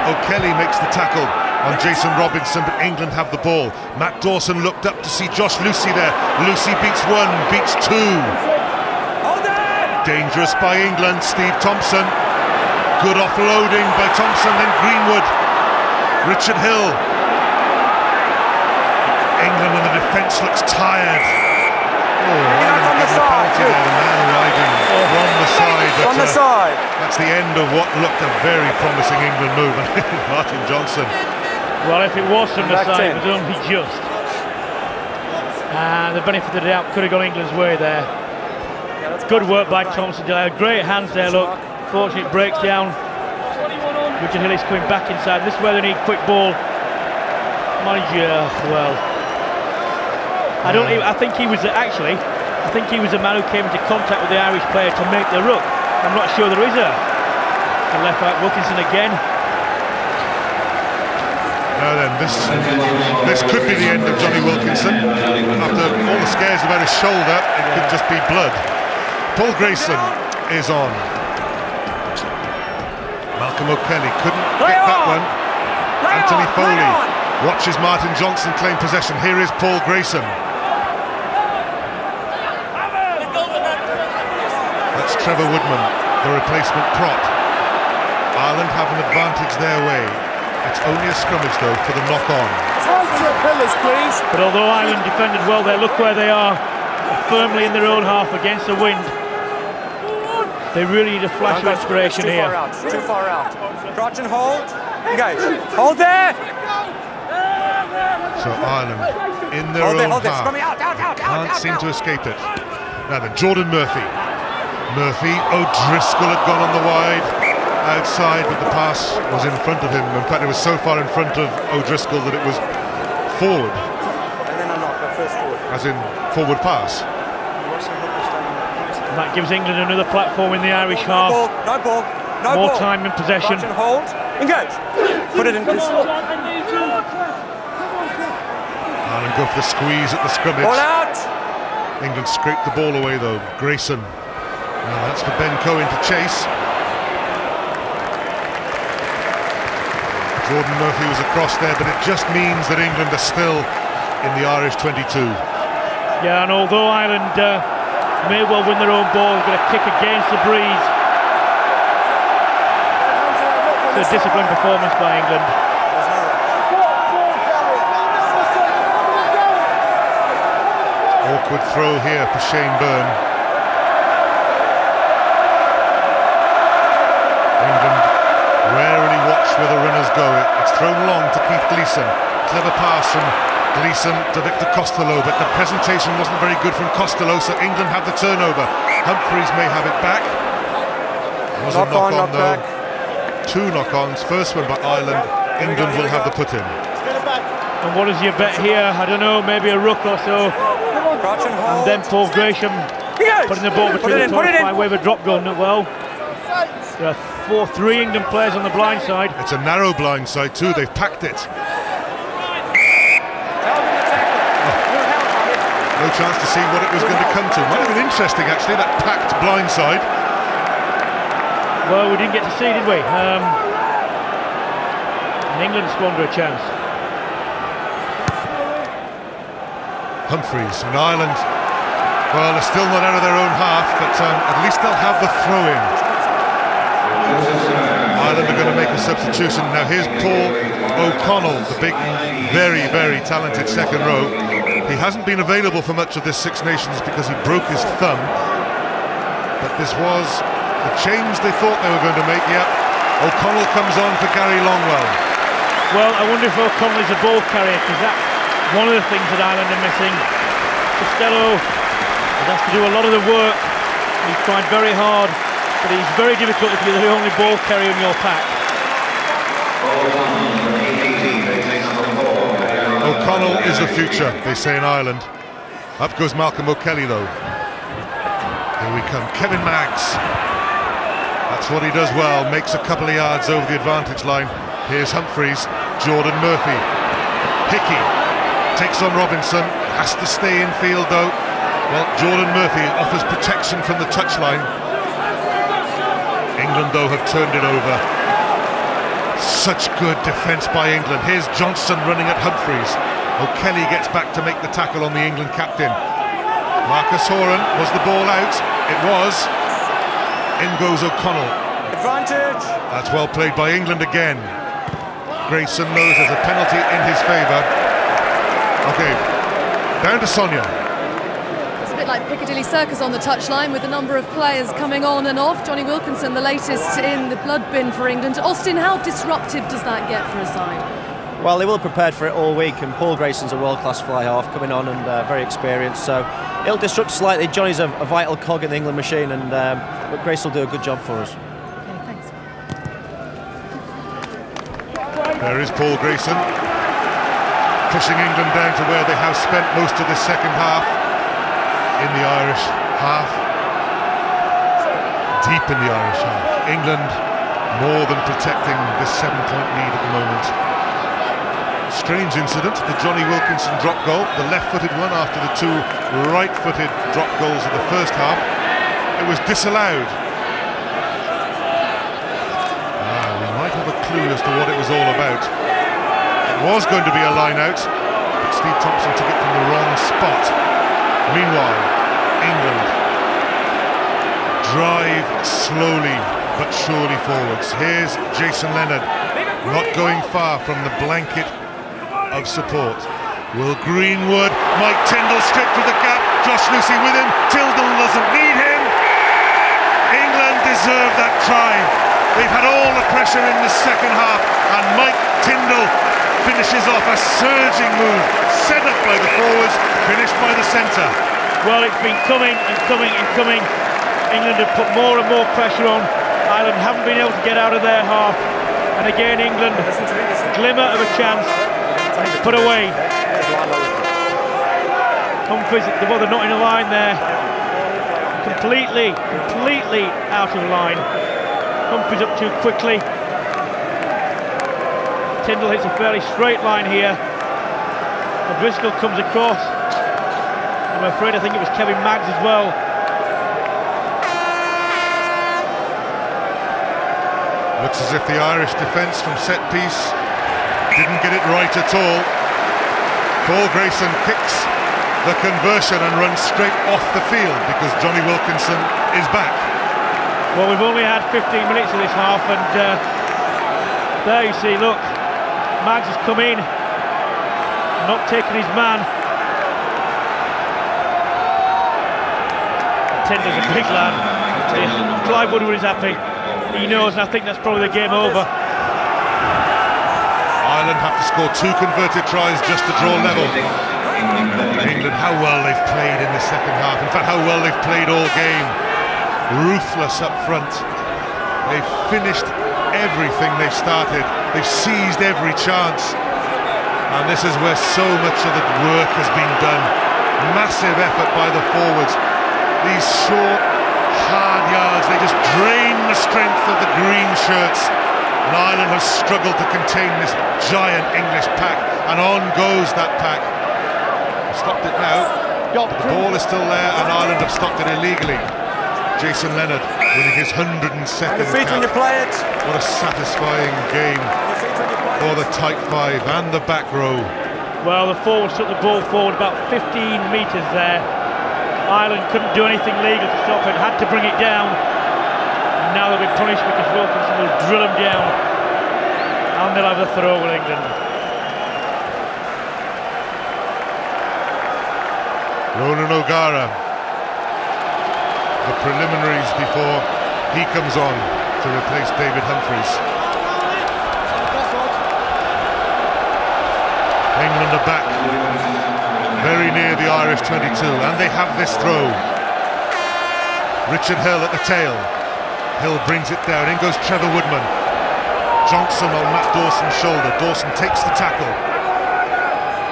O'Kelly makes the tackle on Jason Robinson, but England have the ball. Matt Dawson looked up to see Josh Lucy there. Lucy beats 1, beats 2. Hold it! Dangerous by England, Steve Thompson. Good offloading by Thompson, then Greenwood. Richard Hill. England when the defence looks tired. On the side. The man arriving from the side. On the side. That's the end of what looked a very promising England move. Martin Johnson. Well, if it was from the Back side, 10. it was only just. And the benefit of the doubt could have gone England's way there. Good work by Thompson. Great hands there, look. Fortunate breaks down. Richard Hill is coming back inside. This is where they need quick ball. Manager, well, I think he was the man who came into contact with the Irish player to make the ruck. I'm not sure there is a left back. Wilkinson again. Now then, this could be the end of Johnny Wilkinson. After all the scares about his shoulder, it could just be blood. Paul Grayson is on. Malcolm O'Kelly couldn't get that one. Anthony Foley watches Martin Johnson claim possession. Here is Paul Grayson. That's Trevor Woodman, the replacement prop. Ireland have an advantage their way. It's only a scrummage though for the knock-on. But although Ireland defended well there, look where they are, firmly in their own half against the wind. They really need a flash of inspiration here. Too far out. Crouch and hold. Engage. Hold there. So Ireland in their own half. Can't seem to escape it. Now then, Jordan Murphy. O'Driscoll had gone on the wide outside, but the pass was in front of him. In fact, it was so far in front of O'Driscoll that it was forward. And then a knock, first forward. As in forward pass. And that gives England another platform in the Irish half. No ball. More time in possession. Crouch and hold. Engage. Put it in. Ireland go for the squeeze at the scrimmage. Ball out. England scraped the ball away though. Grayson. Now that's for Ben Cohen to chase. Jordan Murphy was across there, but it just means that England are still in the Irish 22. Yeah, and although Ireland may well win their own ball, they're going to kick against the breeze. It's a disciplined performance by England. Awkward throw here for Shane Byrne. where the runners go. It's thrown long to Keith Gleeson. Clever pass from Gleeson to Victor Costello, but the presentation wasn't very good from Costello, so England have the turnover. Humphreys may have it back. Was a knock-on though. Two knock-ons. First one by Ireland. England will have the put-in. And what is your bet here? I don't know, maybe a ruck or so. And then Paul Gresham putting the ball between the toes by way of a drop goal. Well, there are 4-3 England players on the blind side. It's a narrow blind side too. They've packed it. No chance to see what it was going to come to. Might have been interesting actually, that packed blind side. Well, we didn't get to see, did we? And England squander a chance. Humphreys and Ireland, well, they're still not out of their own half, but at least they'll have the throw-in. Ireland are going to make a substitution. Now here's Paul O'Connell, the big, very, very talented second row. He hasn't been available for much of this Six Nations because he broke his thumb, but this was the change they thought they were going to make. Yeah, O'Connell comes on for Gary Longwell. Well, I wonder if O'Connell is a ball carrier, because that's one of the things that Ireland are missing. Costello has to do a lot of the work. He's tried very hard, but he's very difficult if you're the only ball carrier in your pack. O'Connell is the future, they say in Ireland. Up goes Malcolm O'Kelly though. Here we come, Kevin Maggs. That's what he does well, makes a couple of yards over the advantage line. Here's Humphreys, Jordan Murphy. Hickey takes on Robinson, has to stay in field though. Well, Jordan Murphy offers protection from the touchline. England though have turned it over. Such good defence by England. Here's Johnson running at Humphreys. O'Kelly gets back to make the tackle on the England captain. Marcus Horan, was the ball out? It was. In goes O'Connell. Advantage. That's well played by England again. Grayson knows there's a penalty in his favour. Okay, down to Sonia. It's a bit like Piccadilly Circus on the touchline, with a number of players coming on and off. Johnny Wilkinson, the latest in the blood bin for England. Austin, how disruptive does that get for a side? Well, they will have prepared for it all week, and Paul Grayson's a world-class fly-half coming on and very experienced, so it'll disrupt slightly. Johnny's a vital cog in the England machine, and but Grace will do a good job for us. Okay, thanks. There is Paul Grayson, pushing England down to where they have spent most of the second half, in the Irish half, deep in the Irish half. England more than protecting this 7-point lead at the moment. Strange incident, the Johnny Wilkinson drop goal, the left-footed one after the two right-footed drop goals of the first half. It was disallowed. We might have a clue as to what it was all about. It was going to be a line out, but Steve Thompson took it from the wrong spot. Meanwhile, England drive slowly but surely forwards. Here's Jason Leonard, not going far from the blanket of support. Will Greenwood, Mike Tyndall straight through the gap, Josh Lucy with him, Tyndall doesn't need him. England deserve that try. They've had all the pressure in the second half, and Mike Tyndall finishes off a surging move, set up by the forwards, finished by the centre. Well, it's been coming and coming and coming. England have put more and more pressure on. Ireland haven't been able to get out of their half, and again England, glimmer of a chance. It's put away. Humphreys, well, they're not in a line there. Completely out of line. Humphreys up too quickly. Tyndall hits a fairly straight line here. O'Driscoll comes across. I'm afraid I think it was Kevin Maggs as well. Looks as if the Irish defence from set piece didn't get it right at all. Paul Grayson kicks the conversion and runs straight off the field because Johnny Wilkinson is back. Well, we've only had 15 minutes of this half, and there you see, look, Maggs has come in, not taken his man. Tyndall's a big lad. Clive Woodward is happy. He knows, and I think that's probably the game over. Ireland have to score 2 converted tries just to draw level. England, how well they've played in the second half. In fact, how well they've played all game. Ruthless up front. They've finished everything they've started. They've seized every chance. And this is where so much of the work has been done. Massive effort by the forwards. These short, hard yards, they just drain the strength of the green shirts. And Ireland have struggled to contain this giant English pack. And on goes that pack. Stopped it now. The ball is still there, and Ireland have stopped it illegally. Jason Leonard winning his 102nd Your feet cap. when you play it. What a satisfying game Your feet when you play for the tight five and the back row. Well, the forwards took the ball forward about 15 metres there. Ireland couldn't do anything legal to stop it, had to bring it down. And now they'll be punished because Wilkinson will drill them down. And they'll have the throw with England. Ronan O'Gara, the preliminaries before he comes on to replace David Humphries. England are back, very near the Irish 22, and they have this throw. Richard Hill at the tail. Hill brings it down, in goes Trevor Woodman. Johnson on Matt Dawson's shoulder. Dawson takes the tackle.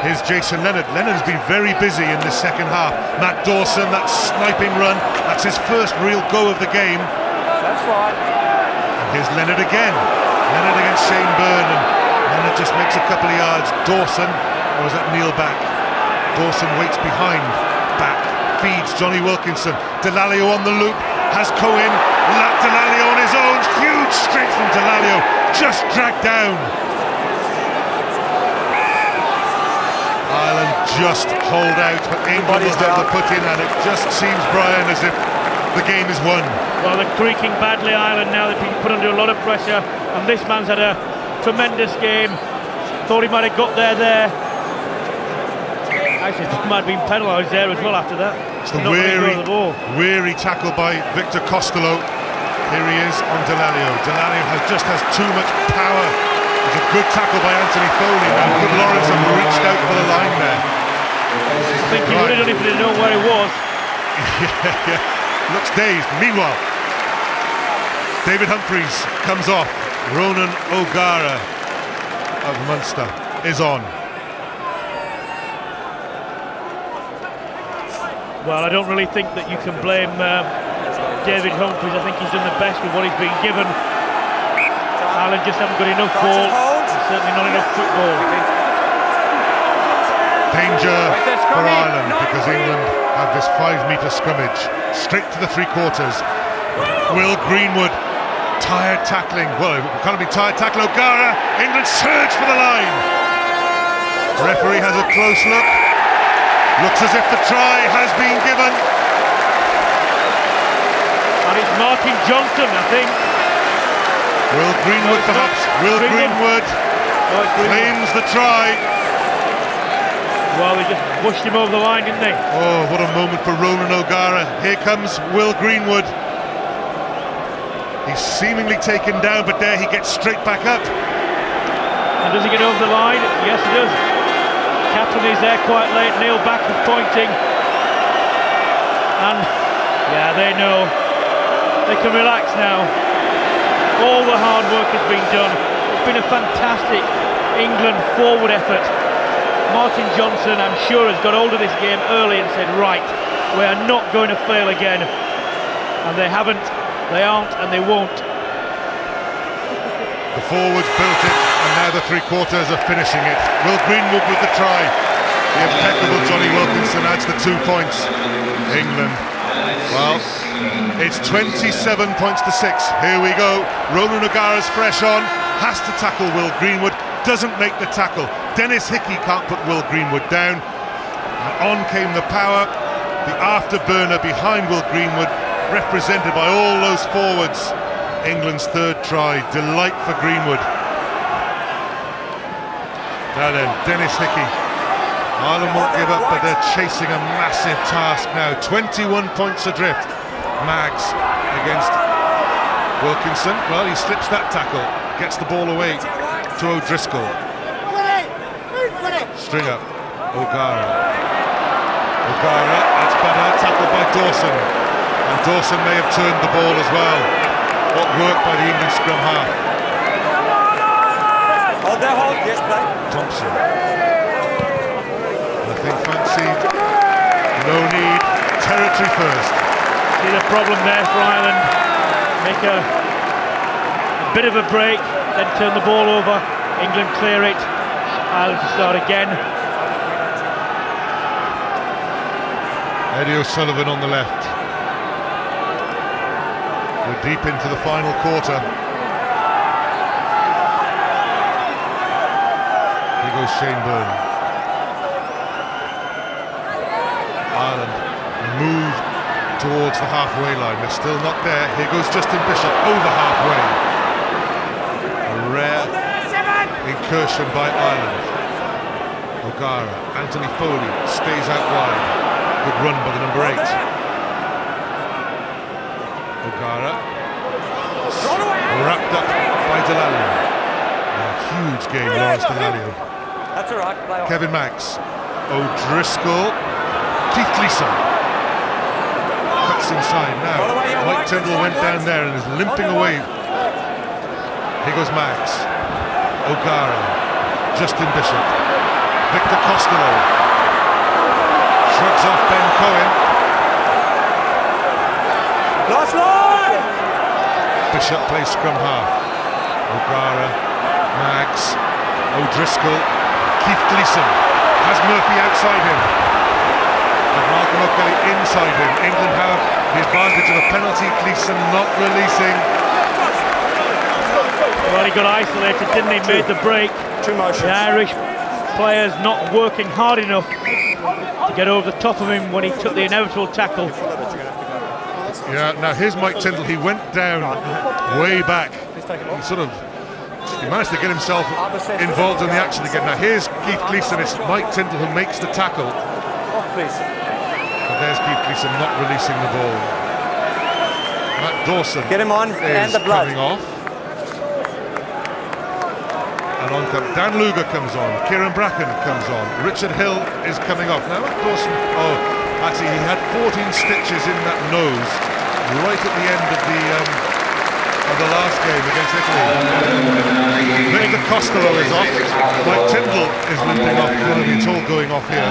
Here's Jason Leonard. Leonard has been very busy in this second half. Matt Dawson, that sniping run, that's his first real go of the game. That's fine. And here's Leonard again. Leonard against Shane Byrne, and Leonard just makes a couple of yards. Dawson, or is that Neil Back? Dawson waits behind. Back feeds Johnny Wilkinson. Delalio on the loop, has Cohen. Delalio on his own. Huge strength from Delalio, just dragged down. Ireland just hold out, but England will have the put in, and it just seems, Brian, as if the game is won. Well, they're creaking badly, Ireland, now. They've been put under a lot of pressure, and this man's had a tremendous game. Thought he might have got there. Actually, he might have been penalised there as well after that. It's the weary tackle by Victor Costello. Here he is on Delalio. Delalio has too much power. It's a good tackle by Anthony Foley. Now, good Lawrence have reached out for the line there. I think he would have done if he didn't know where he was. yeah. Looks dazed. Meanwhile, David Humphries comes off. Ronan O'Gara of Munster is on. Well, I don't really think that you can blame David Humphries. I think he's done the best with what he's been given. Ireland just haven't got enough ball, certainly not enough football. Danger for Ireland because England have this 5-metre scrummage straight to the 3/4. Will Greenwood, tired tackling. Well, it can't be tired tackle. O'Gara, England surge for the line. The referee has a close look. Looks as if the try has been given. And it's Martin Johnson, I think. Will Greenwood perhaps? Will Greenwood claims the try. Well, they just pushed him over the line, didn't they? Oh, what a moment for Ronan O'Gara. Here comes Will Greenwood. He's seemingly taken down, but there he gets straight back up. And does he get over the line? Yes, he does. Captain is there quite late. Neil Back is pointing. And, yeah, they know. They can relax now. All the hard work has been done. It's been a fantastic England forward effort. Martin Johnson, I'm sure, has got hold of this game early and said, right, we are not going to fail again. And they haven't, they aren't, and they won't. The forwards built it, and now the 3/4 are finishing it. Will Greenwood with the try. The impeccable Johnny Wilkinson adds the 2 points. England, well, it's 27 points to 6. Here we go. Ronan O'Gara's fresh on, has to tackle Will Greenwood, doesn't make the tackle. Dennis Hickey can't put Will Greenwood down. And on came the power. The afterburner behind Will Greenwood, represented by all those forwards. England's third try, delight for Greenwood. Now then, Dennis Hickey. Ireland won't give up, but they're chasing a massive task now. 21 points adrift. Maggs against Wilkinson. Well, he slips that tackle, gets the ball away to O'Driscoll. string up. O'Gara, that's better, tackled by Dawson. And Dawson may have turned the ball as well. What work by the England scrum half. Hold there, hold. Yes, play. Thompson. I think fancy. No need. Territory first. See the problem there for Ireland. Make a bit of a break, then turn the ball over. England clear it. Ireland to start again. Eddie O'Sullivan on the left. We're deep into the final quarter. Here goes Shane Byrne. Ireland move towards the halfway line. They're still not there. Here goes Justin Bishop over halfway. A rare incursion by Ireland. O'Gara, Anthony Foley stays out wide. Good run by the number 8. O'Gara wrapped up by Delalio. A huge game, Lawrence Delalio. That's all right. Play on. Kevin Max, O'Driscoll, Keith Gleeson cuts inside now. Mike Tyndall went down there and is limping away. Here goes Max, O'Gara, Justin Bishop, Victor Costello shrugs off Ben Cohen. Last line! Bishop plays scrum half. O'Gara, Max, O'Driscoll, Keith Gleeson has Murphy outside him. And Malcolm O'Kelly inside him. England have the advantage of a penalty. Gleeson not releasing. Well, he got isolated, didn't he? Made the break. Two motions. The Irish players not working hard enough to get over the top of him when he took the inevitable tackle. Yeah, now here's Mike Tyndall. He went down way back. He managed to get himself involved in the action again. Now here's Keith Gleeson. It's Mike Tyndall who makes the tackle. Off, please. But there's Keith Gleeson not releasing the ball. Matt Dawson Get him on and is the blood. coming off. And on comes Dan Luger comes on. Kieran Bracken comes on. Richard Hill is coming off. Now Matt Dawson, actually he had 14 stitches in that nose right at the end of the last game against Italy. Victor Costello is off. Mike Tyndall is limping off. It's all going off here.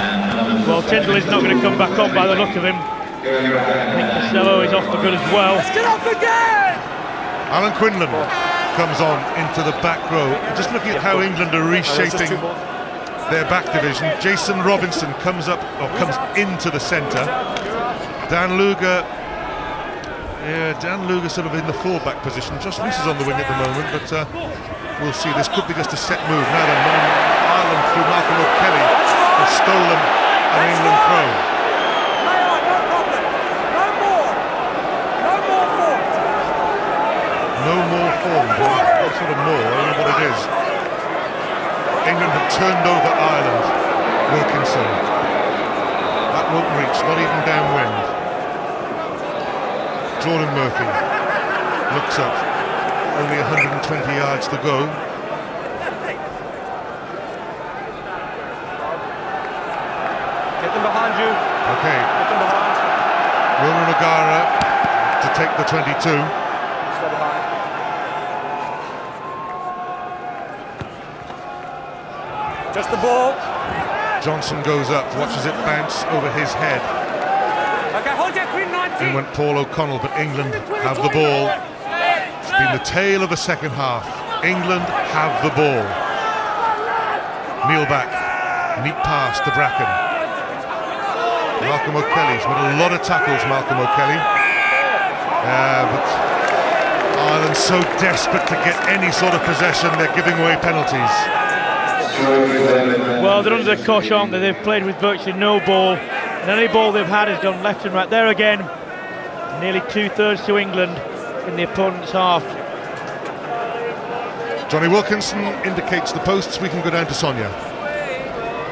Well, Tyndall is not going to come back on by the look of him. I think Costello is off for good as well. Let's get up again! Alan Quinlan comes on into the back row. Just looking at how England are reshaping their back division. Jason Robinson comes into the centre. Dan Luger sort of in the full-back position. Josh Reese is on the wing at the moment, but we'll see. This could be just a set move. Now then, Ireland through Malcolm O'Kelly has stolen an England throw. No more form. What sort of more? I don't know what it is. England have turned over Ireland. Wilkinson. That won't reach, not even downwind. Jordan Murphy looks up. Only 120 yards to go. Get them behind you. Okay. Get them behind. Ronan O'Gara to take the 22. Stay behind. Just the ball. Johnson goes up, watches it bounce over his head. Okay, hold your Queen 19. In went Paul O'Connell, but England have the ball. It's been the tale of the second half. England have the ball. Kneel back, neat pass to Bracken. Malcolm O'Kelly's made a lot of tackles, Malcolm O'Kelly. But Ireland so desperate to get any sort of possession, they're giving away penalties. Well, they're under the cosh, aren't they? They've played with virtually no ball, and any ball they've had has gone left and right. There again, nearly 2/3 to England in the opponent's half. Johnny Wilkinson indicates the posts. We can go down to Sonia.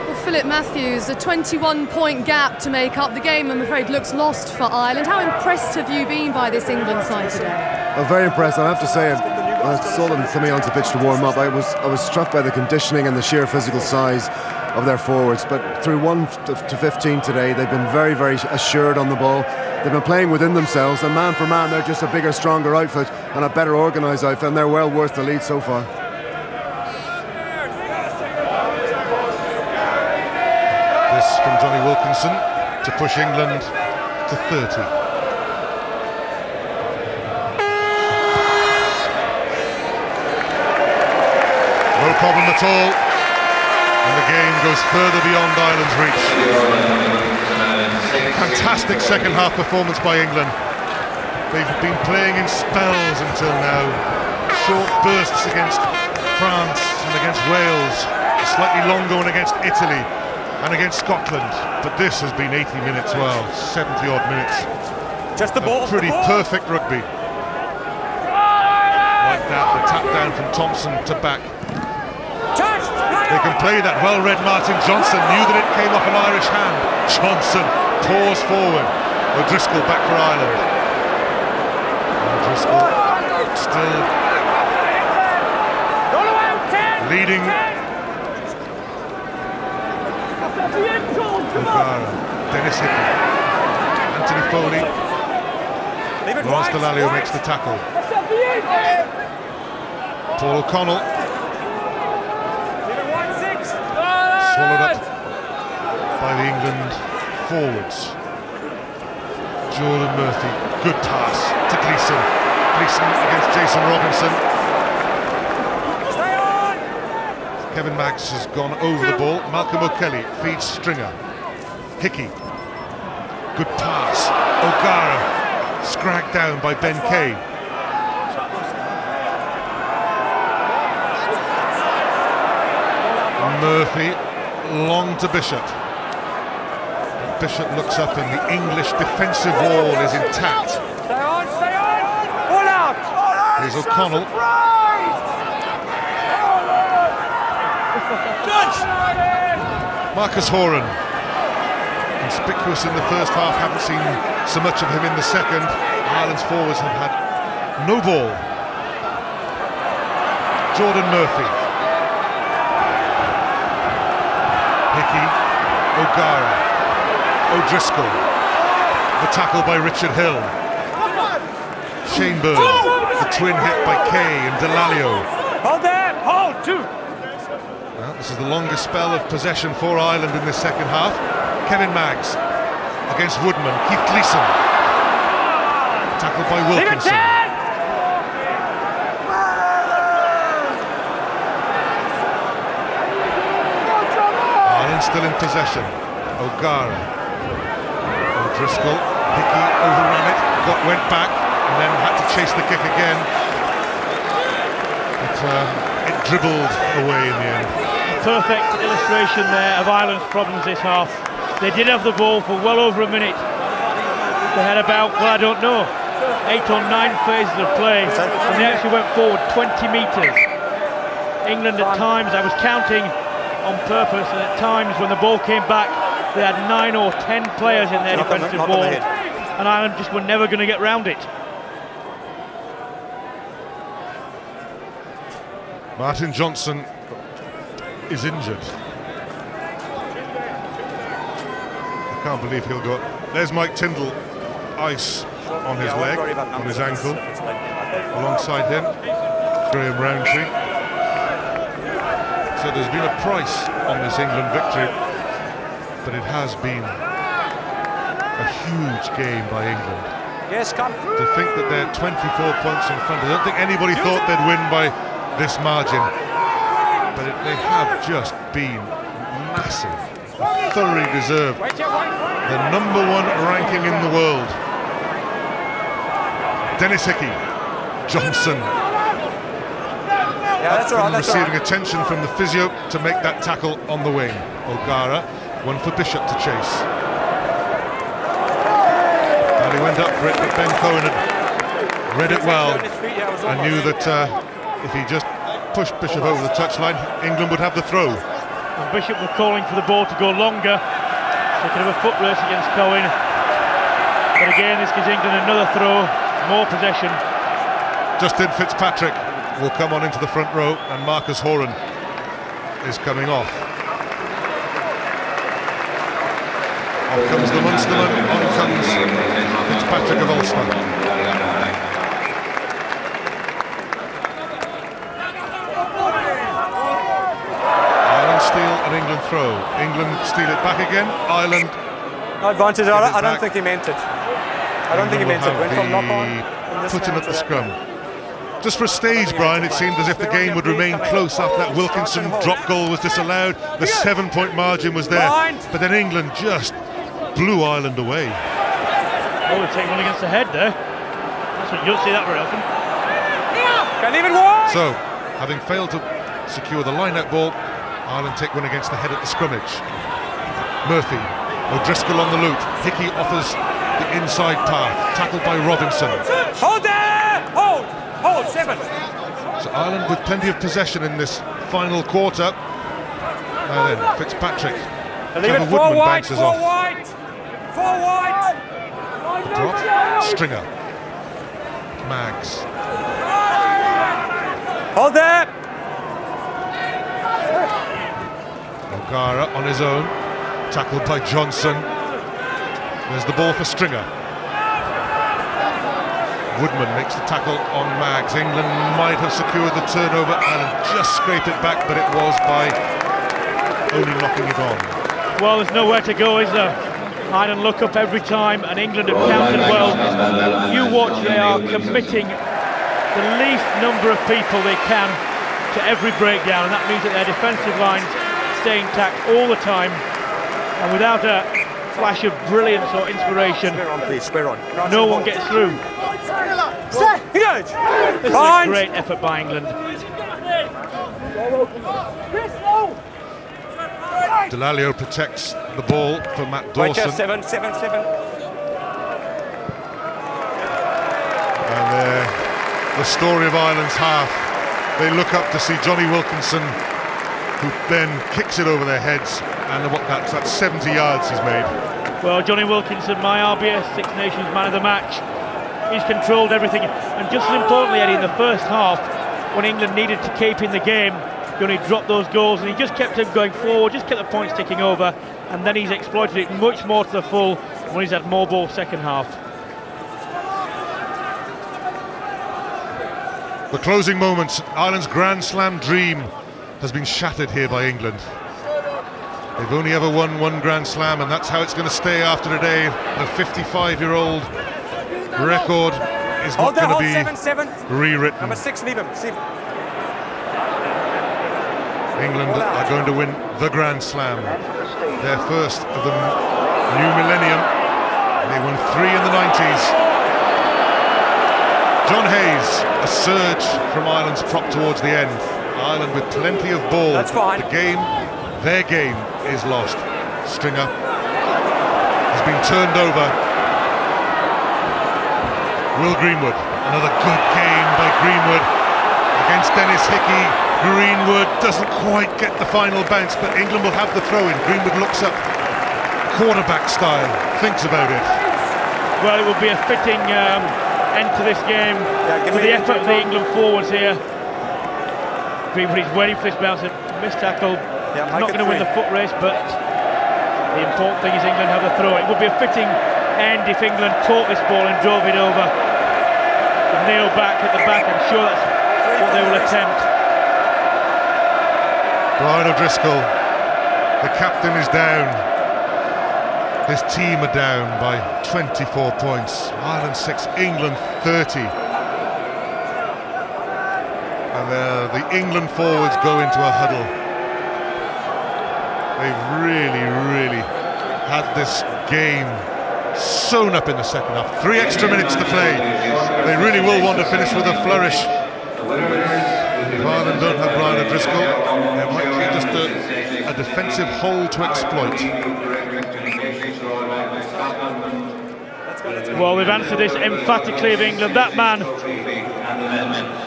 Well, Philip Matthews, a 21-point gap to make up the game, I'm afraid, looks lost for Ireland. How impressed have you been by this England side today? I'm very impressed. I have to say, when I saw them coming onto the pitch to warm up, I was struck by the conditioning and the sheer physical size of their forwards. But through 1 to 15 today, they've been very, very assured on the ball. They've been playing within themselves, and man for man, they're just a bigger, stronger outfit and a better organised outfit, and they're well worth the lead so far. This from Johnny Wilkinson to push England to 30. No problem at all, and the game goes further beyond Ireland's reach. Fantastic second half performance by England. They've been playing in spells until now. Short bursts against France and against Wales, a slightly longer one against Italy and against Scotland. But this has been 80 minutes, well, 70 odd minutes. Just the ball. Pretty perfect rugby. Like that, the tap down from Thompson to back. They can play that. Well-read Martin Johnson knew that it came off an Irish hand. Johnson pours forward. O'Driscoll back for Ireland. O'Driscoll still leading. O'Gara, Dennis Hickey, Anthony Foley. Lawrence Delalio makes the tackle. Paul O'Connell swallowed up by the England forwards. Jordan Murphy, good pass to Gleeson. Gleeson against Jason Robinson. Kevin Maggs has gone over the ball. Malcolm O'Kelly feeds Stringer. Hickey, good pass. O'Gara, scragged down by Ben Kay. Murphy, long to Bishop. Bishop looks up and the English defensive wall is intact. Stay on! All out! Here's O'Connell. Marcus Horan, conspicuous in the first half, haven't seen so much of him in the second. Ireland's forwards have had no ball. Jordan Murphy. Hickey, O'Gara, O'Driscoll. The tackle by Richard Hill. Shaneburn, the twin hit by Kay and Delalio. Hold there! Hold! Two! Well, this is the longest spell of possession for Ireland in this second half. Kevin Maggs against Woodman. Keith Gleeson. Tackled by Wilkinson. Ireland still in possession. O'Gara. O'Driscoll. Hickey overran it. Went back and then had to chase the kick again. But it dribbled away in the end. Perfect illustration there of Ireland's problems this half. They did have the ball for well over a minute. They had about, well, I don't know, 8 or 9 phases of play, and they actually went forward 20 metres. England at times, I was counting on purpose, and at times when the ball came back, they had 9 or 10 players in their defensive ball, and Ireland just were never going to get round it. Martin Johnson is injured. I can't believe he'll go. There's Mike Tyndall, ice on his leg, on his ankle. Alongside him, Graham Rowntree. So there's been a price on this England victory, but it has been a huge game by England. Yes, come. To think that they're 24 points in front, I don't think anybody thought they'd win by this margin. But they have just been massive, thoroughly deserved. The number 1 ranking in the world. Dennis Hickey, Johnson. Yeah, that's right. Receiving attention from the physio to make that tackle on the wing. O'Gara, one for Bishop to chase. And he went up for it, but Ben Cohen had read it well and knew that if he just pushed Bishop over the touchline, England would have the throw. And Bishop were calling for the ball to go longer. They could have a foot race against Cohen. But again, this gives England another throw, more possession. Justin Fitzpatrick will come on into the front row, and Marcus Horan is coming off. Off comes the Munsterman, on comes Fitzpatrick of Ulster. Ireland steal and England throw. England steal it back again. Ireland. No advantage. I don't think he meant it. I don't think he meant it. Went from knock on. Put him at the scrum. Just for a stage, Brian, it seemed as if the game would remain close after that Wilkinson drop goal was disallowed. The 7-point margin was there, but then England just blew Ireland away. Oh, we're taking one against the head there. You don't see that very often. Can leave it wide. So, having failed to secure the line-out ball, Ireland take one against the head at the scrummage. Murphy, O'Driscoll on the loop. Hickey offers the inside path, tackled by Robinson. Hold there! Hold! Hold, 7. So Ireland with plenty of possession in this final quarter. Now then, Fitzpatrick. Leave it Woodman 4 wide, bounces 4 off. wide! 4 wide! Drop. Stringer. Maggs. Hold there! O'Gara on his own. Tackled by Johnson. There's the ball for Stringer. Woodman makes the tackle on Maggs. England might have secured the turnover. Ireland just scraped it back, but it was by only knocking it on. Well, there's nowhere to go, is there? Ireland look up every time, and England have countered well. You watch, they are committing the least number of people they can to every breakdown, and that means that their defensive lines stay intact all the time, and without a flash of brilliance or inspiration, Square on, please, square on. no one gets through. Engage! This is a great effort by England. Delalio protects the ball for Matt Dawson. Right, 7. And the story of Ireland's half. They look up to see Johnny Wilkinson, who then kicks it over their heads, and that's 70 yards he's made. Well, Johnny Wilkinson, my RBS Six Nations man of the match. He's controlled everything, and just as importantly, Eddie, in the first half, when England needed to keep in the game, Johnny dropped those goals, and he just kept him going forward, just kept the points ticking over, and then he's exploited it much more to the full when he's had more ball second half. The closing moments. Ireland's Grand Slam dream has been shattered here by England. They've only ever won one Grand Slam, and that's how it's going to stay after today. The 55-year-old record is not going to be 7. rewritten. Number 6, leave him. England are going to win the Grand Slam, their first of the new millennium. They won 3 in the 90s. John Hayes, a surge from Ireland's prop towards the end. Ireland with plenty of ball. That's fine. Their game is lost. Stringer has been turned over. Will Greenwood, another good game by Greenwood against Dennis Hickey. Greenwood doesn't quite get the final bounce, but England will have the throw-in. Greenwood looks up, quarterback style, thinks about it. Well, it would be a fitting end to this game with the effort of the England forwards here. Greenwood is waiting for this bounce, a missed tackle. Not going to win the foot race, but the important thing is England have the throw. It would be a fitting end if England caught this ball and drove it over. Nail back at the back, I'm sure that's what they will attempt. Brian O'Driscoll, the captain, is down. His team are down by 24 points. Ireland 6, England 30. And the England forwards go into a huddle. They've really had this game sewn up in the second half. 3 extra minutes to play. They really will want to finish with a flourish. If Ireland don't have Brian O'Driscoll, there might be just a defensive hole to exploit. Well, they've answered this emphatically of England. That man,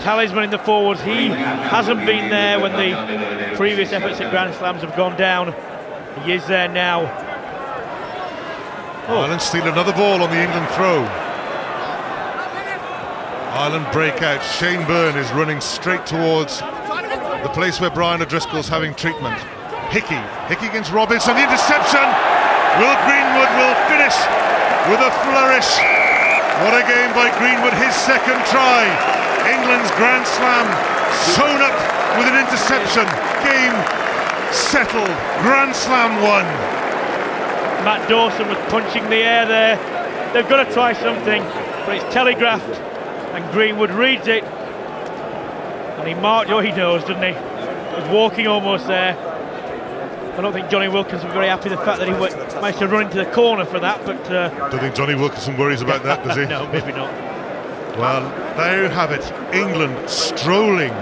talisman in the forwards, he hasn't been there when the previous efforts at Grand Slams have gone down. He is there now. Ireland steal another ball on the England throw. Ireland break out. Shane Byrne is running straight towards the place where Brian O'Driscoll's having treatment. Hickey against Robinson, the interception! Will Greenwood will finish with a flourish. What a game by Greenwood, his second try. England's Grand Slam sewn up with an interception. Game settled, Grand Slam won. Matt Dawson was punching the air there. They've got to try something, but it's telegraphed, and Greenwood reads it, and he marked. Oh, he knows, doesn't he? He was walking almost there. I don't think Johnny Wilkinson was very happy with the fact that he managed to run into the corner for that, but... Don't think Johnny Wilkinson worries about that, does he? No, maybe not. Well, there you have it. England strolling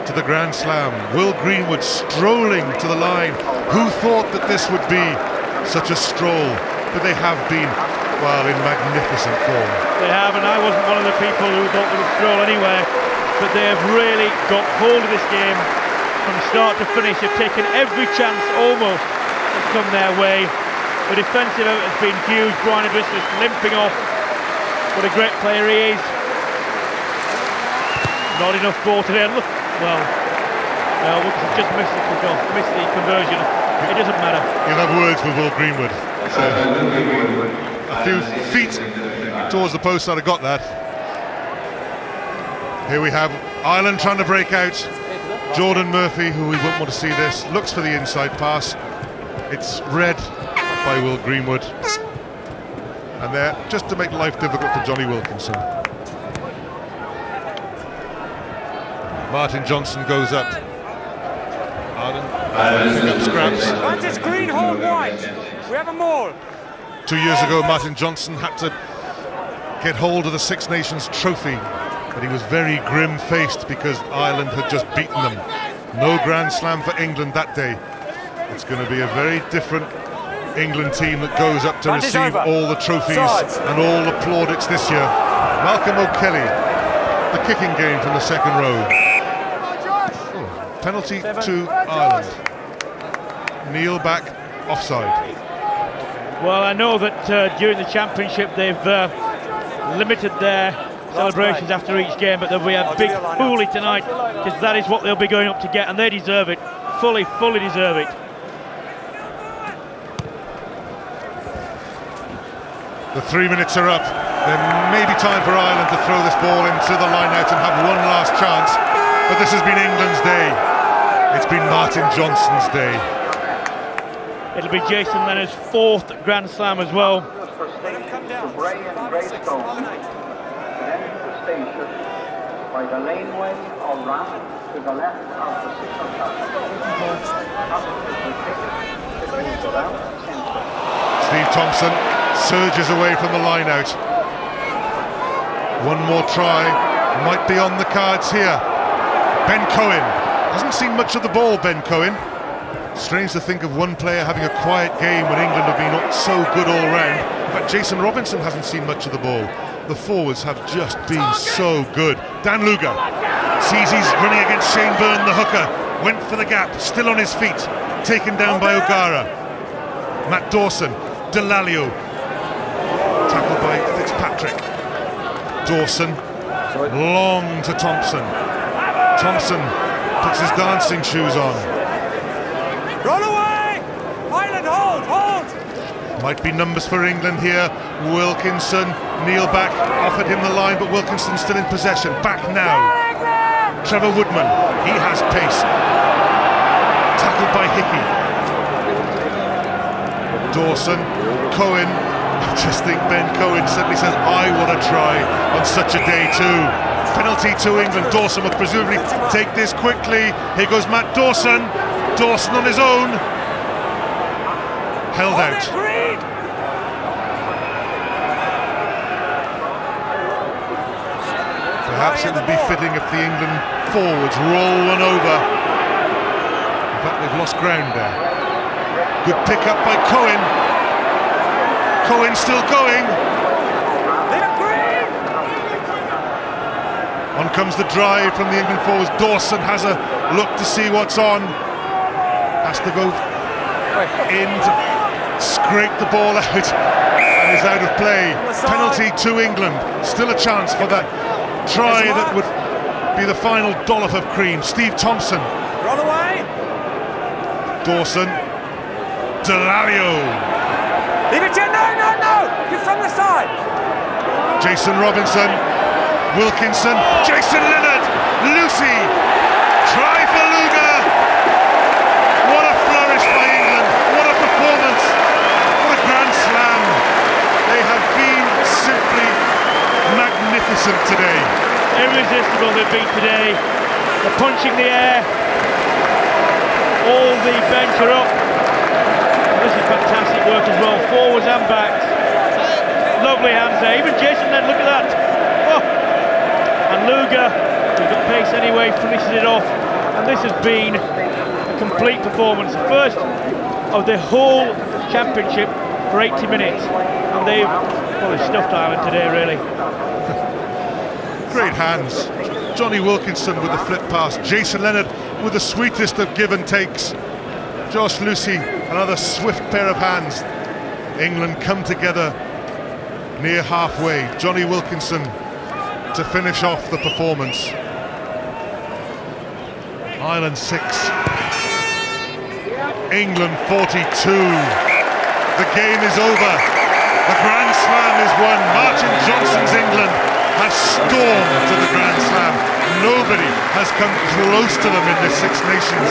to the Grand Slam. Will Greenwood strolling to the line. Who thought that this would be such a stroll? But they have been, well, in magnificent form. They have, and I wasn't one of the people who thought they would stroll anywhere, but they have really got hold of this game from start to finish. They've taken every chance almost that's come their way. The defensive effort has been huge. Brian Idris limping off. What a great player he is. Not enough ball today. Look, well, Wilkinson just missed the conversion. It doesn't matter. You'll have words with Will Greenwood. So, a few feet towards the post, I'd have got that. Here we have Ireland trying to break out. Jordan Murphy, who we wouldn't want to see this, looks for the inside pass. It's read by Will Greenwood. And there, just to make life difficult for Johnny Wilkinson. Martin Johnson goes up. Ireland picking up scraps. Advantage green, hold white. We have a maul. 2 years ago, Martin Johnson had to get hold of the Six Nations trophy, but he was very grim-faced because Ireland had just beaten them. No Grand Slam for England that day. It's going to be a very different England team that goes up to receive all the trophies and all the plaudits this year. Malcolm O'Kelly, the kicking game from the second row. Oh, penalty to Ireland. Kneel back, offside. Well, I know that during the championship they've limited their celebrations after each game, but there'll be a big hoolie tonight because that is what they'll be going up to get, and they deserve it. Fully deserve it. The 3 minutes are up. There may be time for Ireland to throw this ball into the line-out and have one last chance, but this has been England's day. It's been Martin Johnson's day. It'll be Jason Leonard's fourth Grand Slam as well. Let him come down. Bray and Greystone, then the station by the laneway or ramp to the left of the signal tower. Steve Thompson surges away from the line-out. One more try might be on the cards here. Ben Cohen hasn't seen much of the ball, Ben Cohen. Strange to think of one player having a quiet game when England have been so good all round. In fact, Jason Robinson hasn't seen much of the ball. The forwards have just been so good. Dan Luger sees he's running against Shane Byrne, the hooker. Went for the gap, still on his feet. Taken down by O'Gara. Matt Dawson, Delalio. Tackled by Fitzpatrick. Dawson, long to Thompson. Thompson puts his dancing shoes on. Roll away! Ireland, hold! Might be numbers for England here. Wilkinson, kneel back, offered him the line, but Wilkinson still in possession. Back now. Trevor Woodman, he has pace. Tackled by Hickey. Dawson, Cohen. I just think Ben Cohen suddenly says, I want to try on such a day too. Penalty to England. Dawson will presumably take this quickly. Here goes Matt Dawson. Dawson on his own. Held out. Perhaps it would be fitting if the England forwards roll one over. In fact, they've lost ground there. Good pick up by Cohen. Cohen still going. On comes the drive from the England forwards. Dawson has a look to see what's on. Has to go in to scrape the ball out and is out of play. Penalty to England. Still a chance for that try that would be the final dollop of cream. Steve Thompson. Run away. Dawson. Delalio. Leave it here. No. You're from the side. Jason Robinson, Wilkinson, Jason Leonard, Lucy, try for Luga. What a flourish by England, what a performance, what a grand slam. They have been simply magnificent today. Irresistible they've been today. They're punching the air. All the bench are up. This is fantastic work as well, forwards and backs. Lovely hands there. Even Jason then, look at that. Oh. And Luga, who's got pace anyway, finishes it off. And this has been a complete performance. The first of the whole championship for 80 minutes. And they've stuffed Ireland today, really. Great hands. Johnny Wilkinson with the flip pass. Jason Leonard with the sweetest of give and takes. Josh Lucy, another swift pair of hands. England come together near halfway. Johnny Wilkinson to finish off the performance. Ireland 6, England 42. The game is over. The Grand Slam is won. Martin Johnson's England has stormed to the Grand Slam. Nobody has come close to them in this Six Nations.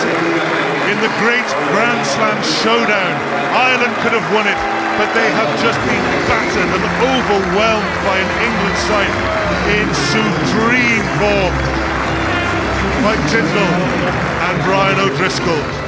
In the great Grand Slam showdown, Ireland could have won it, but they have just been battered and overwhelmed by an England side in supreme form. Mike Tindall and Brian O'Driscoll.